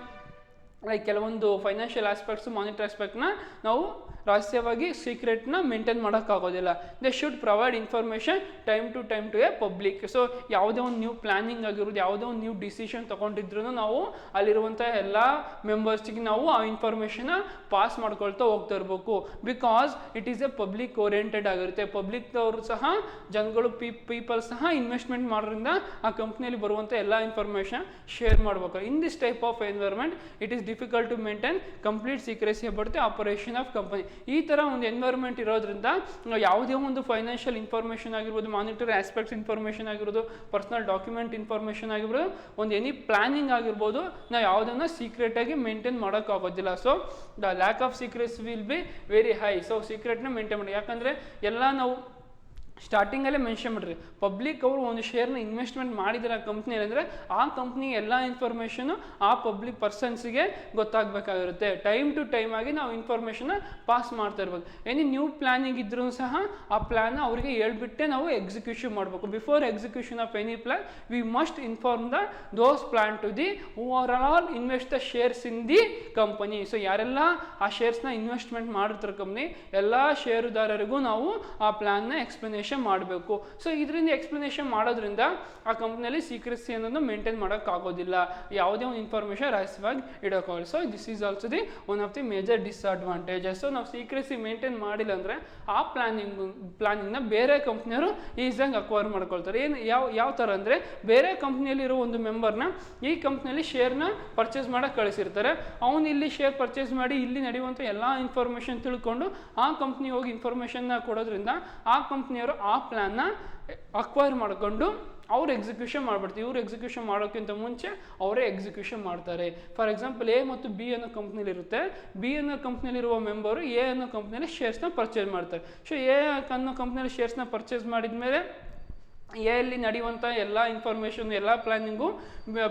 ಲೈಕ್ ಕೆಲವೊಂದು ಫೈನಾನ್ಷಿಯಲ್ ಆಸ್ಪೆಕ್ಟ್ಸು, ಮಾನಿಟರಿ ಆಸ್ಪೆಕ್ಟ್ನ ನಾವು ರಹಸ್ಯವಾಗಿ ಸೀಕ್ರೆಟ್ನ ಮೇಂಟೈನ್ ಮಾಡೋಕ್ಕಾಗೋದಿಲ್ಲ. They should provide information time to a public. So ಯಾವುದೇ ಒಂದು ನ್ಯೂ ಪ್ಲಾನಿಂಗ್ ಆಗಿರೋದು, ಯಾವುದೇ ಒಂದು ನ್ಯೂ ಡಿಸಿಷನ್ ತೊಗೊಂಡಿದ್ರು ನಾವು ಅಲ್ಲಿರುವಂಥ ಎಲ್ಲ ಮೆಂಬರ್ಸ್ಗೆ ನಾವು ಆ ಇನ್ಫಾರ್ಮೇಷನ್ನ ಪಾಸ್ ಮಾಡ್ಕೊಳ್ತಾ ಹೋಗ್ತಾ ಇರಬೇಕು. Because it is A public oriented ಆಗಿರುತ್ತೆ. ಪಬ್ಲಿಕ್ದವರು ಸಹ, ಜನಗಳು ಪೀಪಲ್ ಸಹ ಇನ್ವೆಸ್ಟ್ಮೆಂಟ್ ಮಾಡೋದ್ರಿಂದ ಆ ಕಂಪ್ನಿಯಲ್ಲಿ ಬರುವಂಥ ಎಲ್ಲ ಇನ್ಫಾರ್ಮೇಷನ್ ಶೇರ್ ಮಾಡಬೇಕು. In this type of environment it is difficult to maintain complete secrecy about the operation of company. ಈ ಥರ ಒಂದು ಎನ್ವೈರ್ಮೆಂಟ್ ಇರೋದ್ರಿಂದ ಯಾವುದೇ ಒಂದು ಫೈನಾನ್ಷಿಯಲ್ ಇನ್ಫಾರ್ಮೇಷನ್ ಆಗಿರ್ಬೋದು, ಮಾನಿಟರಿ ಆಸ್ಪೆಕ್ಟ್ಸ್ ಇನ್ಫಾರ್ಮೇಷನ್ ಆಗಿರ್ಬೋದು, ಪರ್ಸನಲ್ ಡಾಕ್ಯುಮೆಂಟ್ ಇನ್ಫಾರ್ಮೇಷನ್ ಆಗಿರ್ಬೋದು, ಒಂದು ಎನಿ ಪ್ಲಾನಿಂಗ್ ಆಗಿರ್ಬೋದು, ನಾವು ಯಾವುದನ್ನು ಸೀಕ್ರೆಟಾಗಿ ಮೇಂಟೈನ್ ಮಾಡೋಕ್ಕಾಗೋದಿಲ್ಲ. So the lack of secrecy will be very high. So ಸೀಕ್ರೆಟ್ನ ಮೇಂಟೈನ್ ಮಾಡಿ, ಯಾಕಂದರೆ ಎಲ್ಲ ನಾವು ಸ್ಟಾರ್ಟಿಂಗಲ್ಲೇ ಮೆನ್ಷನ್ ಮಾಡಿರಿ, ಪಬ್ಲಿಕ್ ಅವರು ಒಂದು ಶೇರ್ನ ಇನ್ವೆಸ್ಟ್ಮೆಂಟ್ ಮಾಡಿದರೆ ಆ ಕಂಪ್ನಿಯಲ್ಲಿ ಅಂದರೆ ಆ ಕಂಪ್ನಿ ಎಲ್ಲ ಇನ್ಫಾರ್ಮೇಷನು ಆ ಪಬ್ಲಿಕ್ ಪರ್ಸನ್ಸಿಗೆ ಗೊತ್ತಾಗಬೇಕಾಗಿರುತ್ತೆ. ಟೈಮ್ ಟು ಟೈಮ್ ಆಗಿ ನಾವು ಇನ್ಫಾರ್ಮೇಷನ್ನ ಪಾಸ್ ಮಾಡ್ತಾ ಇರ್ಬೇಕು. ಎನಿ ನ್ಯೂ ಪ್ಲಾನಿಂಗ್ ಇದ್ರೂ ಸಹ ಆ ಪ್ಲ್ಯಾನ್ನ ಅವರಿಗೆ ಹೇಳ್ಬಿಟ್ಟೆ ನಾವು ಎಕ್ಸಿಕ್ಯೂಷನ್ ಮಾಡಬೇಕು. Before execution of any plan we must inform those plan to the over all invest the shares in the company. So ಯಾರೆಲ್ಲ ಆ ಶೇರ್ಸ್ನ ಇನ್ವೆಸ್ಟ್ಮೆಂಟ್ ಮಾಡಿರ್ತಾರೆ ಕಂಪ್ನಿ, ಎಲ್ಲ ಷೇರುದಾರರಿಗೂ ನಾವು ಆ ಪ್ಲ್ಯಾನ್ನ ಎಕ್ಸ್ಪ್ಲನೇಷನ್ ಮಾಡಬೇಕು. ಸೊ ಇದರಿಂದ ಎಕ್ಸ್ಪ್ಲನೇಷನ್ ಮಾಡೋದ್ರಿಂದ ಆ ಕಂಪ್ನಿಯಲ್ಲಿ ಸೀಕ್ರೆಸಿ ಅನ್ನೋದು ಮೇಂಟೈನ್ ಮಾಡೋಕ್ಕಾಗೋದಿಲ್ಲ, ಯಾವುದೇ ಒಂದು ಇನ್ಫಾರ್ಮೇಷನ್ ರಹಸ್ಯವಾಗಿ ಇಡೋಕ್ಕಾಗಲ್ಲ. So this is also the one of the major disadvantages. So ನಾವು ಸೀಕ್ರೆಸಿ ಮೇಂಟೈನ್ ಮಾಡಿಲ್ಲ ಅಂದರೆ ಆ ಪ್ಲಾನಿಂಗ್ನ ಬೇರೆ ಕಂಪ್ನಿಯವರು ಈಸಿಯಾಗಿ ಅಕ್ವೈರ್ ಮಾಡ್ಕೊಳ್ತಾರೆ. ಯಾವ ಥರ ಅಂದರೆ, ಬೇರೆ ಕಂಪ್ನಿಯಲ್ಲಿರೋ ಒಂದು ಮೆಂಬರ್ನ ಈ ಕಂಪ್ನಿಯಲ್ಲಿ ಶೇರ್ನ ಪರ್ಚೇಸ್ ಮಾಡೋಕ್ಕೆ ಕಳಿಸಿರ್ತಾರೆ. ಅವನು ಇಲ್ಲಿ ಶೇರ್ ಪರ್ಚೇಸ್ ಮಾಡಿ ಇಲ್ಲಿ ನಡೆಯುವಂಥ ಎಲ್ಲ ಇನ್ಫಾರ್ಮೇಷನ್ ತಿಳ್ಕೊಂಡು ಆ ಕಂಪ್ನಿ ಹೋಗಿ ಇನ್ಫಾರ್ಮೇಷನ್ನ ಕೊಡೋದ್ರಿಂದ ಆ ಕಂಪ್ನಿಯವರು ಆ ಪ್ಲ್ಯಾನ್ನ ಅಕ್ವೈರ್ ಮಾಡಿಕೊಂಡು ಅವ್ರು ಎಕ್ಸಿಕ್ಯೂಷನ್ ಮಾಡಿಬಿಡ್ತೀವಿ. ಇವ್ರು ಎಕ್ಸಿಕ್ಯೂಷನ್ ಮಾಡೋಕ್ಕಿಂತ ಮುಂಚೆ ಅವರೇ ಎಕ್ಸಿಕ್ಯೂಷನ್ ಮಾಡ್ತಾರೆ. ಫಾರ್ ಎಕ್ಸಾಂಪಲ್, ಎ ಮತ್ತು ಬಿ ಅನ್ನೋ ಕಂಪ್ನಿಲಿ ಇರುತ್ತೆ. ಬಿ ಅನ್ನೋ ಕಂಪ್ನಿಲಿರುವ ಮೆಂಬರು ಎ ಅನ್ನೋ ಕಂಪ್ನಿಯಲ್ಲಿ ಶೇರ್ಸ್ನ ಪರ್ಚೇಸ್ ಮಾಡ್ತಾರೆ. ಸೊ ಎ ಅನ್ನೋ ಕಂಪ್ನಿಯಲ್ಲಿ ಶೇರ್ಸ್ನ ಪರ್ಚೇಸ್ ಮಾಡಿದ ಮೇಲೆ ಎಲ್ಲಿ ನಡೆಯುವಂಥ ಎಲ್ಲ ಇನ್ಫಾರ್ಮೇಷನ್, ಎಲ್ಲ ಪ್ಲಾನಿಂಗು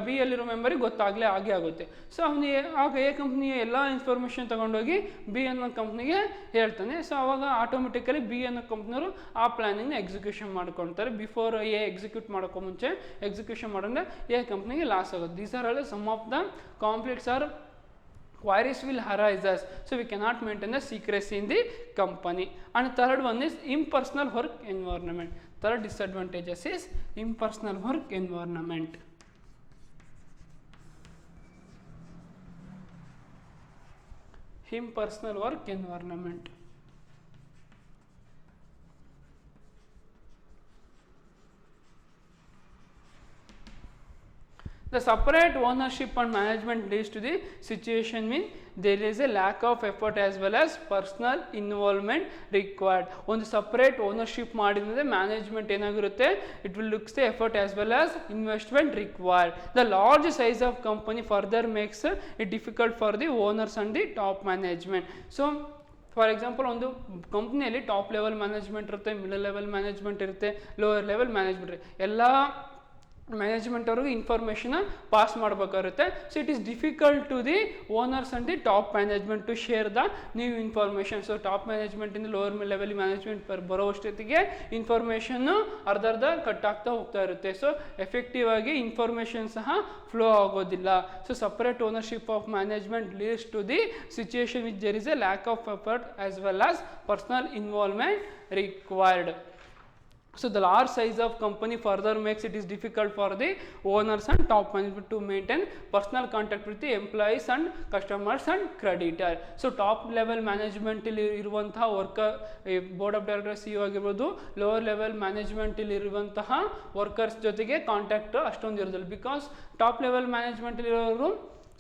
ಬಿ ಯಲ್ಲಿರೋ ಮೆಂಬರಿಗೆ ಗೊತ್ತಾಗಲೇ ಆಗುತ್ತೆ. ಸೊ ಅವನಿಗೆ ಆಗ ಎ ಕಂಪ್ನಿಯ ಎಲ್ಲ ಇನ್ಫಾರ್ಮೇಷನ್ ತೊಗೊಂಡೋಗಿ ಬಿ ಅನ್ನೋ ಕಂಪ್ನಿಗೆ ಹೇಳ್ತಾನೆ. ಸೊ ಅವಾಗ ಆಟೋಮೆಟಿಕಲಿ ಬಿ ಅನ್ನೋ ಕಂಪ್ನಿಯವರು ಆ ಪ್ಲಾನಿಂಗ್ನ ಎಕ್ಸಿಕ್ಯೂಷನ್ ಮಾಡ್ಕೊಳ್ತಾರೆ. ಬಿಫೋರ್ ಎ ಎಕ್ಸಿಕ್ಯೂಟ್ ಮಾಡೋಕ್ಕೂ ಮುಂಚೆ ಎಕ್ಸಿಕ್ಯೂಷನ್ ಮಾಡೋದ್ರೆ ಎ ಕಂಪ್ನಿಗೆ ಲಾಸ್ ಆಗುತ್ತೆ. These are all some of the conflicts or queries will arise us, so we cannot maintain the secrecy in the company. And third one is impersonal work environment. Third disadvantages is impersonal work environment. Impersonal work environment. The separate ownership and management leads to the situation mean there is a lack of effort as well as personal involvement required. ಒಂದು ಸಪ್ರೇಟ್ ಓನರ್ಶಿಪ್ ಮಾಡಿದ್ರೆ ಮ್ಯಾನೇಜ್ಮೆಂಟ್ ಏನಾಗಿರುತ್ತೆ, it will looks the effort as well as investment required. The large size of company further makes it difficult for the owners and the top management. So for example ಒಂದು ಕಂಪ್ನಿಯಲ್ಲಿ ಟಾಪ್ ಲೆವೆಲ್ ಮ್ಯಾನೇಜ್ಮೆಂಟ್ ಇರುತ್ತೆ, ಮಿಡಲ್ ಲೆವೆಲ್ ಮ್ಯಾನೇಜ್ಮೆಂಟ್ ಇರುತ್ತೆ, ಲೋವರ್ ಲೆವೆಲ್ ಮ್ಯಾನೇಜ್ಮೆಂಟ್ ಇರುತ್ತೆ. ಎಲ್ಲ ಮ್ಯಾನೇಜ್ಮೆಂಟ್ ಅವ್ರಿಗೆ ಇನ್ಫಾರ್ಮೇಷನ್ ಪಾಸ್ ಮಾಡಬೇಕಾಗುತ್ತೆ. So it is difficult to the owners and the top management to share the new information. So top ಮ್ಯಾನೇಜ್ಮೆಂಟಿಂದ ಲೋವರ್ ಲೆವೆಲ್ ಮ್ಯಾನೇಜ್ಮೆಂಟ್ ಬರೋಷ್ಟೊತ್ತಿಗೆ ಇನ್ಫಾರ್ಮೇಷನ್ನು ಅರ್ಧ ಕಟ್ ಆಗ್ತಾ ಹೋಗ್ತಾ ಇರುತ್ತೆ. ಸೊ ಎಫೆಕ್ಟಿವ್ ಆಗಿ ಇನ್ಫಾರ್ಮೇಷನ್ ಸಹ ಫ್ಲೋ ಆಗೋದಿಲ್ಲ. So separate ownership of management leads to the situation which there is a lack of effort as well as personal involvement required. So the large size of company further makes it is difficult for the owners and top management to maintain personal contact with the employees and customers and creditor. So top level management ಇಲ್ಲಿ ಇರುವಂತಹ worker, board of director CEO ಆಗಿರ್ಬೋದು, ಲೋವರ್ ಲೆವೆಲ್ ಮ್ಯಾನೇಜ್ಮೆಂಟ್ ಇಲ್ಲಿ ಇರುವಂತಹ ವರ್ಕರ್ಸ್ ಜೊತೆಗೆ ಕಾಂಟ್ಯಾಕ್ಟ್ ಅಷ್ಟೊಂದು ಇರೋದಿಲ್ಲ. ಬಿಕಾಸ್ ಟಾಪ್ ಲೆವೆಲ್ ಮ್ಯಾನೇಜ್ಮೆಂಟ್ ಇರೋರು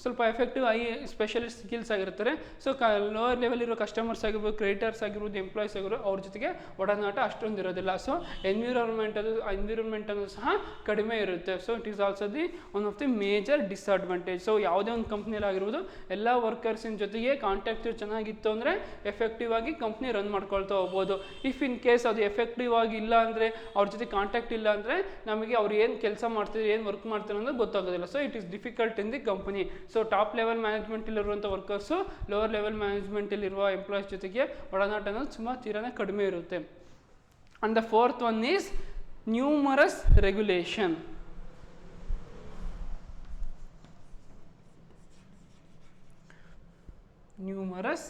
ಸ್ವಲ್ಪ ಎಫೆಕ್ಟಿವ್ ಸ್ಪೆಷಲಿಸ್ಟ್ ಸ್ಕಿಲ್ಸ್ ಆಗಿರ್ತಾರೆ. ಸೊ ಲೋವರ್ ಲೆವೆಲ್ ಇರೋ ಕಸ್ಟಮರ್ಸ್ ಆಗಿರ್ಬೋದು, ಕ್ರೆಡಿಟರ್ಸ್ ಆಗಿರ್ಬೋದು, ಎಂಪ್ಲಾಯೀಸ್ ಆಗಿರ್ಬೋದು, ಅವ್ರ ಜೊತೆಗೆ ಒಡನಾಟ ಅಷ್ಟೊಂದು ಇರೋದಿಲ್ಲ. ಸೊ ಎನ್ವಿರಾನ್ಮೆಂಟ್ ಅನ್ನೋದು ಸಹ ಕಡಿಮೆ ಇರುತ್ತೆ. So it is also the one of the major disadvantage. So ಯಾವುದೇ ಒಂದು ಕಂಪ್ನಿಯಲ್ಲಿ ಆಗಿರ್ಬೋದು, ಎಲ್ಲ ವರ್ಕರ್ಸಿನ ಜೊತೆಗೆ ಕಾಂಟ್ಯಾಕ್ಟ್ ಚೆನ್ನಾಗಿತ್ತು ಅಂದರೆ ಎಫೆಕ್ಟಿವ್ ಆಗಿ ಕಂಪ್ನಿ ರನ್ ಮಾಡ್ಕೊಳ್ತಾ ಹೋಗ್ಬೋದು. ಇಫ್ ಇನ್ ಕೇಸ್ ಅದು ಎಫೆಕ್ಟಿವ್ ಆಗಿ ಇಲ್ಲ ಅಂದರೆ, ಅವ್ರ ಜೊತೆ ಕಾಂಟ್ಯಾಕ್ಟ್ ಇಲ್ಲ ಅಂದರೆ, ನಮಗೆ ಅವ್ರು ಏನು ಕೆಲಸ ಮಾಡ್ತಿದ್ರು, ಏನು ವರ್ಕ್ ಮಾಡ್ತಾರೆ ಅನ್ನೋದು ಗೊತ್ತಾಗೋದಿಲ್ಲ. So it is difficult in the company. So top level ಮ್ಯಾನೇಜ್ಮೆಂಟಲ್ಲಿರುವಂಥ ವರ್ಕರ್ಸು ಲೋವರ್ ಲೆವೆಲ್ ಮ್ಯಾನೇಜ್ಮೆಂಟಲ್ಲಿರುವ ಎಂಪ್ಲಾಯೀಸ್ ಜೊತೆಗೆ ಒಡನಾಟ ಅನ್ನೋದು ಸುಮಾರು ತೀರಾನೇ ಕಡಿಮೆ ಇರುತ್ತೆ. And the fourth one is numerous regulation. Numerous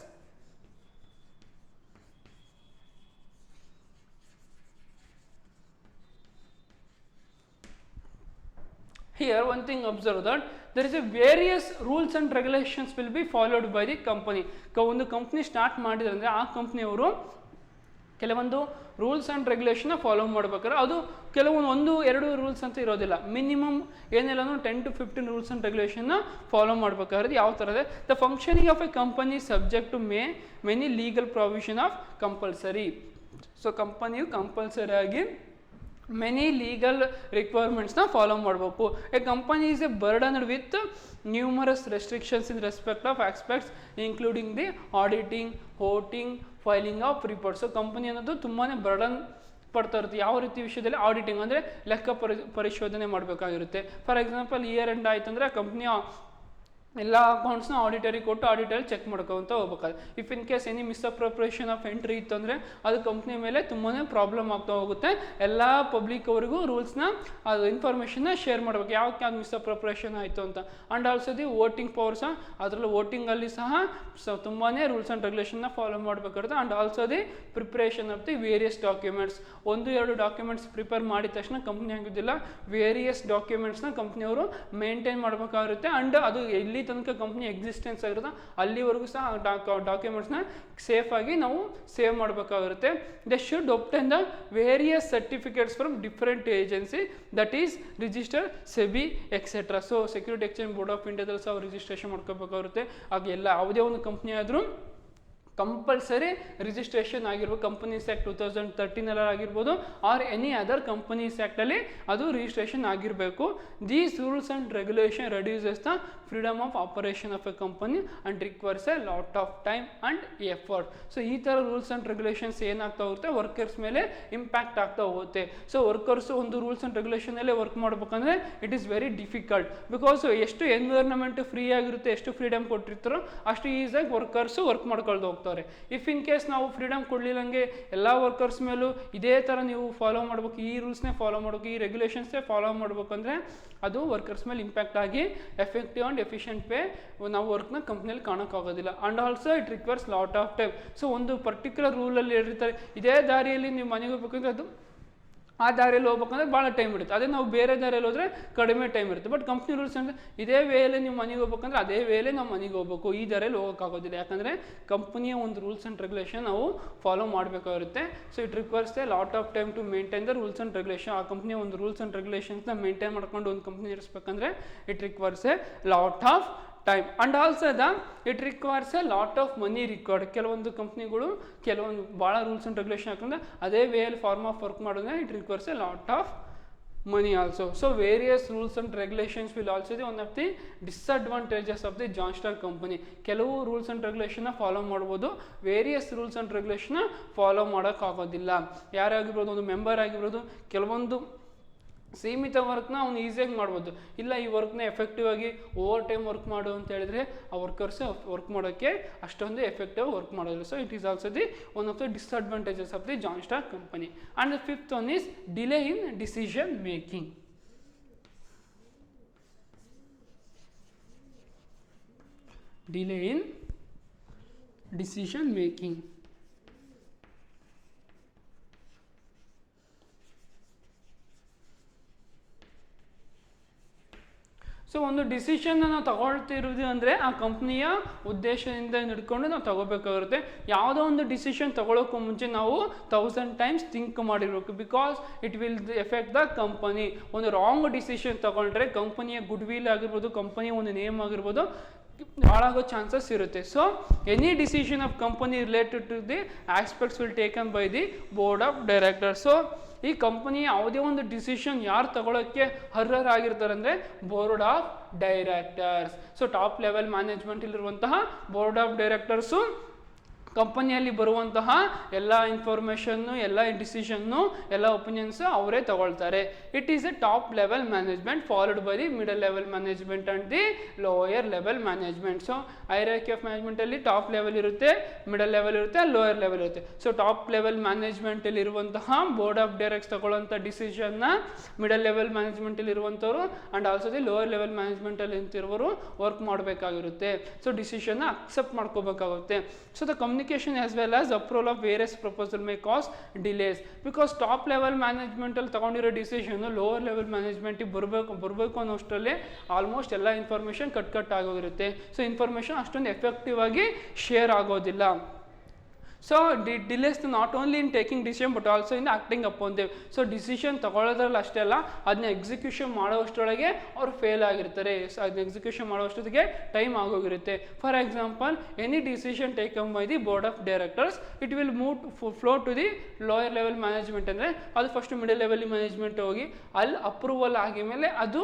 here one thing observe that there is a various rules and regulations will be followed by the company. ಒಂದು ಕಂಪ್ನಿ ಸ್ಟಾರ್ಟ್ ಮಾಡಿದ್ರೆ ಅಂದರೆ ಆ ಕಂಪ್ನಿಯವರು ಕೆಲವೊಂದು ರೂಲ್ಸ್ ಆ್ಯಂಡ್ ರೆಗ್ಯುಲೇಷನ್ನ ಫಾಲೋ ಮಾಡ್ಬೇಕಾದ್ರೆ ಅದು ಕೆಲವೊಂದು 1-2 ರೂಲ್ಸ್ ಅಂತ ಇರೋದಿಲ್ಲ. ಮಿನಿಮಮ್ ಏನಿಲ್ಲ 10 to 15 ರೂಲ್ಸ್ ಆ್ಯಂಡ್ ರೆಗ್ಯುಲೇಷನ್ನ ಫಾಲೋ ಮಾಡಬೇಕಾದ್ರೆ ಯಾವ ಥರ ಇದೆ, the functioning of a company subject to many legal provision of compulsory. So ಕಂಪನಿಯು ಕಂಪಲ್ಸರಿ ಆಗಿ ಮೆನಿ ಲೀಗಲ್ ರಿಕ್ವೈರ್ಮೆಂಟ್ಸ್ನ ಫಾಲೋ ಮಾಡಬೇಕು. A company is a burdened with numerous restrictions in respect of aspects including the auditing, voting, filing of reports. So company ಅನ್ನೋದು ತುಂಬಾ ಬರ್ಡನ್ ಪಡ್ತಾ ಇರುತ್ತೆ. ಯಾವ ರೀತಿ ವಿಷಯದಲ್ಲಿ? ಆಡಿಟಿಂಗ್ ಅಂದರೆ ಲೆಕ್ಕ ಪರಿಶೋಧನೆ ಮಾಡಬೇಕಾಗಿರುತ್ತೆ. ಫಾರ್ ಎಕ್ಸಾಂಪಲ್ ಇಯರ್ ಎಂಡ್ ಆಯ್ತು ಅಂದರೆ ಕಂಪ್ನಿಯ ಎಲ್ಲ ಅಕೌಂಟ್ಸ್ನ ಆಡಿಟರಿಗೆ ಕೊಟ್ಟು ಆಡಿಟರ್ ಚೆಕ್ ಮಾಡ್ಕೊಂತ ಹೋಗ್ಬೇಕಾದ್ರೆ, if in case any misappropriation of entry ಇತ್ತು ಅಂದರೆ ಅದು ಕಂಪ್ನಿ ಮೇಲೆ ತುಂಬಾ ಪ್ರಾಬ್ಲಮ್ ಆಗ್ತಾ ಹೋಗುತ್ತೆ. ಎಲ್ಲ ಪಬ್ಲಿಕ್ ಅವರಿಗೂ ರೂಲ್ಸ್ನ ಅದು ಇನ್ಫಾರ್ಮೇಷನ್ನ ಶೇರ್ ಮಾಡಬೇಕು, ಯಾಕೆ ಅದು ಮಿಸ್ಅಪ್ರೋಪ್ರಿಯೇಷನ್ ಆಯಿತು ಅಂತ. ಆ್ಯಂಡ್ ಆಲ್ಸೋ ದಿ ವೋಟಿಂಗ್ ಪವರ್ಸ, ಅದರಲ್ಲಿ ವೋಟಿಂಗಲ್ಲಿ ಸಹ ತುಂಬಾ ರೂಲ್ಸ್ ಆ್ಯಂಡ್ ರೆಗ್ಯುಲೇಷನ್ನ ಫಾಲೋ ಮಾಡಬೇಕಾಗುತ್ತೆ. And also the preparation of the various documents. 1-2 documents prepare ಮಾಡಿದ ತಕ್ಷಣ ಕಂಪ್ನಿ ಆಗೋದಿಲ್ಲ, ವೇರಿಯಸ್ ಡಾಕ್ಯುಮೆಂಟ್ಸ್ನ ಕಂಪ್ನಿಯವರು ಮೇಂಟೈನ್ ಮಾಡಬೇಕಾಗಿರುತ್ತೆ. ಆ್ಯಂಡ್ ಅದು ಎಲ್ಲಿ ತನಕ ಕಂಪ್ನಿ ಎಕ್ಸಿಸ್ಟೆನ್ಸ್ ಆಗಿರುತ್ತೆ ಅಲ್ಲಿವರೆಗೂ ಸಹ ಡಾಕ್ಯುಮೆಂಟ್ಸ್ನ ಸೇಫ್ ಆಗಿ ನಾವು ಸೇವ್ ಮಾಡಬೇಕಾಗಿರುತ್ತೆ. They should obtain the various certificates from different agency that is register SEBI etcetera. So security exchange board of ಇಂಡಿಯಾದಲ್ಲಿ ಸಹ ರಿಜಿಸ್ಟ್ರೇಷನ್ ಮಾಡ್ಕೋಬೇಕಾಗುತ್ತೆ. ಹಾಗೆ ಎಲ್ಲ ಯಾವುದೇ ಒಂದು ಕಂಪ್ನಿ ಆದರೂ ಕಂಪಲ್ಸರಿ ರಿಜಿಸ್ಟ್ರೇಷನ್ ಆಗಿರ್ಬೋದು. ಕಂಪನೀಸ್ ಆ್ಯಕ್ಟ್ 2013 ಆಗಿರ್ಬೋದು, ಆರ್ ಎನಿ ಅದರ್ ಕಂಪನೀಸ್ ಆ್ಯಕ್ಟಲ್ಲಿ ಅದು ರಿಜಿಸ್ಟ್ರೇಷನ್ ಆಗಿರಬೇಕು. These rules and regulation reduces the freedom of operation of a company and requires a lot of time and effort. So ಈ ಥರ ರೂಲ್ಸ್ ಆ್ಯಂಡ್ ರೆಗ್ಯುಲೇಷನ್ಸ್ ಏನಾಗ್ತಾ ಹೋಗುತ್ತೆ, ವರ್ಕರ್ಸ್ ಮೇಲೆ ಇಂಪ್ಯಾಕ್ಟ್ ಆಗ್ತಾ ಹೋಗುತ್ತೆ. ಸೊ ವರ್ಕರ್ಸು ಒಂದು ರೂಲ್ಸ್ ಆ್ಯಂಡ್ ರೆಗ್ಯುಲೇಷನಲ್ಲೇ ವರ್ಕ್ ಮಾಡ್ಬೇಕಂದ್ರೆ it is very difficult. Because ಎಷ್ಟು ಎನ್ವಿರಾನ್ಮೆಂಟ್ ಫ್ರೀ ಆಗಿರುತ್ತೆ, ಎಷ್ಟು ಫ್ರೀಡಮ್ ಕೊಟ್ಟಿರ್ತಾರೋ ಅಷ್ಟು ಈಸಿಯಾಗಿ ವರ್ಕರ್ಸು ವರ್ಕ್ ಮಾಡ್ಕೊಳ್ತಾ ಹೋಗ್ತಾರೆ. ಇಫ್ ಇನ್ ಕೇಸ್ ನಾವು ಫ್ರೀಡಮ್ ಕೊಡಲಿಲ್ಲಂಗೆ ಎಲ್ಲ ವರ್ಕರ್ಸ್ ಮೇಲೂ ಇದೇ ಥರ ನೀವು ಫಾಲೋ ಮಾಡಬೇಕು, ಈ ರೂಲ್ಸ್ನೇ ಫಾಲೋ ಮಾಡಬೇಕು, ಈ ರೆಗ್ಯುಲೇಷನ್ಸ್ನೇ ಫಾಲೋ ಮಾಡಬೇಕಂದ್ರೆ ಅದು ವರ್ಕರ್ಸ್ ಮೇಲೆ ಇಂಪ್ಯಾಕ್ಟ್ ಆಗಿ ಎಫೆಕ್ಟಿವ್ ಆ್ಯಂಡ್ ಎಫಿಷಿಯಂಟ್ ಪೇ ನಾವು ವರ್ಕ್ನ ಕಂಪ್ನಿಯಲ್ಲಿ ಕಾಣೋಕ್ಕಾಗೋದಿಲ್ಲ. And also it requires lot of time. So ಒಂದು ಪರ್ಟಿಕ್ಯುಲರ್ ರೂಲಲ್ಲಿ ಹೇಳಿರ್ತಾರೆ, ಇದೇ ದಾರಿಯಲ್ಲಿ ನೀವು ಮನೆಗೆ ಹೋಗ್ಬೇಕಂದ್ರೆ ಅದು ಆ ದಾರಿಯಲ್ಲಿ ಹೋಗ್ಬೇಕಂದ್ರೆ ಭಾಳ ಟೈಮ್ ಇರುತ್ತೆ. ಅದೇ ನಾವು ಬೇರೆ ದಾರಿಯಲ್ಲಿ ಹೋದರೆ ಕಡಿಮೆ ಟೈಮ್ ಇರುತ್ತೆ. ಬಟ್ ಕಂಪ್ನಿ ರೂಲ್ಸ್ ಅಂದರೆ ಇದೇ ವೇಯಲ್ಲಿ ನೀವು ಮನೆಗೆ ಹೋಗ್ಬೇಕಂದ್ರೆ ಅದೇ ವೇಲೆ ನಾವು ಮನೆಗೆ ಹೋಗ್ಬೇಕು, ಈ ದಾರಿಯಲ್ಲಿ ಹೋಗೋಕ್ಕಾಗೋದಿಲ್ಲ. ಯಾಕಂದರೆ ಕಂಪ್ನಿಯ ಒಂದು ರೂಲ್ಸ್ ಆ್ಯಂಡ್ ರೆಗ್ಯುಲೇಷನ್ ನಾವು ಫಾಲೋ ಮಾಡಬೇಕಾಗಿರುತ್ತೆ. So it requires a lot of time to maintain the rules and regulation. ಆ ಕಂಪ್ನಿಯ ಒಂದು ರೂಲ್ಸ್ ಆ್ಯಂಡ್ ರೆಗ್ಯುಲೇಷನ್ಸ್ನ ಮೇಂಟೈನ್ ಮಾಡ್ಕೊಂಡು ಒಂದು ಕಂಪ್ನಿ ಇರಿಸ್ಬೇಕಂದ್ರೆ it requires a lot of time and also it requires a lot of money required. ಕೆಲವೊಂದು ಕಂಪ್ನಿಗಳು ಕೆಲವೊಂದು ಭಾಳ ರೂಲ್ಸ್ ಆ್ಯಂಡ್ ರೆಗ್ಯುಲೇಷನ್ ಹಾಕಂದ್ರೆ ಅದೇ ವೇಯಲ್ಲಿ ಫಾರ್ಮ್ ಆಫ್ ವರ್ಕ್ ಮಾಡೋದ್ರೆ it requires a lot of money also. So various rules and regulations will also be one of the disadvantages of the John Star company. ಕೆಲವು ರೂಲ್ಸ್ ಆ್ಯಂಡ್ ರೆಗ್ಯುಲೇಷನ್ನ ಫಾಲೋ ಮಾಡ್ಬೋದು, ವೇರಿಯಸ್ ರೂಲ್ಸ್ ಆ್ಯಂಡ್ ರೆಗ್ಯುಲೇಷನ್ನ ಫಾಲೋ ಮಾಡೋಕ್ಕಾಗೋದಿಲ್ಲ. ಯಾರೇ ಆಗಿರ್ಬೋದು, ಒಂದು ಮೆಂಬರ್ ಆಗಿರ್ಬೋದು, ಕೆಲವೊಂದು ಸೀಮಿತ ವರ್ಕ್ನ ಅವ್ನು ಈಸಿಯಾಗಿ ಮಾಡ್ಬೋದು. ಇಲ್ಲ ಈ ವರ್ಕ್ನ ಎಫೆಕ್ಟಿವ್ ಆಗಿ ಓವರ್ ಟೈಮ್ ವರ್ಕ್ ಮಾಡು ಅಂತ ಹೇಳಿದ್ರೆ ಆ ವರ್ಕರ್ಸ್ ವರ್ಕ್ ಮಾಡೋಕ್ಕೆ ಅಷ್ಟೊಂದು ಎಫೆಕ್ಟಿವ್ ವರ್ಕ್ ಮಾಡೋದಿಲ್ಲ. So it is also the one of the disadvantages of the joint stock company. And the fifth one is delay in decision making. Delay in decision making. So ಒಂದು ಡಿಸಿಷನ್ನ ನಾವು ತಗೊಳ್ತಿರೋದು ಅಂದರೆ ಆ ಕಂಪ್ನಿಯ ಉದ್ದೇಶದಿಂದ ಹಿಡ್ಕೊಂಡು ನಾವು ತಗೋಬೇಕಾಗಿರುತ್ತೆ. ಯಾವುದೋ ಒಂದು ಡಿಸಿಷನ್ ತಗೊಳ್ಳೋಕ್ಕೂ ಮುಂಚೆ ನಾವು 1000 ಟೈಮ್ಸ್ ಥಿಂಕ್ ಮಾಡಿರಬೇಕು, because it will effect the company. ಒಂದು ರಾಂಗ್ ಡಿಸಿಷನ್ ತಗೊಂಡ್ರೆ ಕಂಪನಿಯ ಗುಡ್ ವಿಲ್ ಆಗಿರ್ಬೋದು, ಕಂಪನಿಯ ಒಂದು ನೇಮ್ ಆಗಿರ್ಬೋದು ಹಾಳಾಗೋ ಚಾನ್ಸಸ್ ಇರುತ್ತೆ. So any decision of company related to the aspects will taken by the board of directors. So ಈ ಕಂಪನಿ ಯಾವುದೇ ಒಂದು ಡಿಸಿಷನ್ ಯಾರು ತಗೊಳ್ಳೋಕ್ಕೆ ಅರ್ಹರಾಗಿರ್ತಾರೆ ಅಂದರೆ board of directors. So top level ಮ್ಯಾನೇಜ್ಮೆಂಟಲ್ಲಿರುವಂತಹ ಬೋರ್ಡ್ ಆಫ್ ಡೈರೆಕ್ಟರ್ಸು ಕಂಪನಿಯಲ್ಲಿ ಬರುವಂತಹ ಎಲ್ಲ ಇನ್ಫಾರ್ಮೇಷನ್ನು, ಎಲ್ಲ ಡಿಸಿಷನ್ನು, ಎಲ್ಲ ಒಪಿನಿಯನ್ಸು ಅವರೇ ತಗೊಳ್ತಾರೆ. It is a top level management followed by the middle level management and the lower level management. So hierarchy of ಮ್ಯಾನೇಜ್ಮೆಂಟಲ್ಲಿ ಟಾಪ್ ಲೆವೆಲ್ ಇರುತ್ತೆ, ಮಿಡಲ್ ಲೆವೆಲ್ ಇರುತ್ತೆ, ಲೋಯರ್ ಲೆವೆಲ್ ಇರುತ್ತೆ. ಸೊ ಟಾಪ್ ಲೆವೆಲ್ ಮ್ಯಾನೇಜ್ಮೆಂಟಲ್ಲಿ ಇರುವಂತಹ ಬೋರ್ಡ್ ಆಫ್ ಡೈರೆಕ್ಟರ್ಸ್ ತಗೊಳ್ಳೋಂಥ ಡಿಸಿಷನ್ನ ಮಿಡಲ್ ಲೆವೆಲ್ ಮ್ಯಾನೇಜ್ಮೆಂಟಲ್ಲಿ ಇರುವಂಥವ್ರು and also the lower level ಮ್ಯಾನೇಜ್ಮೆಂಟಲ್ಲಿ ಇರುವವರು ವರ್ಕ್ ಮಾಡಬೇಕಾಗಿರುತ್ತೆ. ಸೊ ಡಿಸಿಷನ್ನ ಅಕ್ಸೆಪ್ಟ್ ಮಾಡ್ಕೋಬೇಕಾಗುತ್ತೆ. So the communication as well as approval of various proposal may cause delays, because top level management ಅಲ್ಲಿ ತಗೊಂಡಿರೋ ಡಿಸಿಷನ್ ಲೋವರ್ ಲೆವೆಲ್ ಮ್ಯಾನೇಜ್ಮೆಂಟಿಗೆ ಬರಬೇಕು ಅನ್ನೋಷ್ಟರಲ್ಲಿ ಆಲ್ಮೋಸ್ಟ್ ಎಲ್ಲ ಇನ್ಫಾರ್ಮೇಷನ್ ಕಟ್ ಆಗೋಗಿರುತ್ತೆ. ಸೊ ಇನ್ಫಾರ್ಮೇಷನ್ ಅಷ್ಟೊಂದು ಎಫೆಕ್ಟಿವ್ ಆಗಿ ಶೇರ್ ಆಗೋದಿಲ್ಲ. So delays not only in taking decision but also in acting upon them. So decision ತಗೊಳ್ಳೋದ್ರಲ್ಲಿ ಅಷ್ಟೇ ಅಲ್ಲ, ಅದನ್ನ ಎಕ್ಸಿಕ್ಯೂಷನ್ ಮಾಡೋಷ್ಟರೊಳಗೆ ಅವ್ರು ಫೇಲ್ ಆಗಿರ್ತಾರೆ. ಸೊ ಅದನ್ನ ಎಕ್ಸಿಕ್ಯೂಷನ್ ಮಾಡೋಷ್ಟೊತ್ತಿಗೆ ಟೈಮ್ ಆಗೋಗಿರುತ್ತೆ. For example, any decision taken by the board of directors it will flow to the lower level management. ಅಂದರೆ ಅದು ಫಸ್ಟ್ ಮಿಡಲ್ ಲೆವೆಲ್ ಮ್ಯಾನೇಜ್ಮೆಂಟ್ ಹೋಗಿ ಅಲ್ಲಿ ಅಪ್ರೂವಲ್ ಆಗಿದ್ಮೇಲೆ ಅದು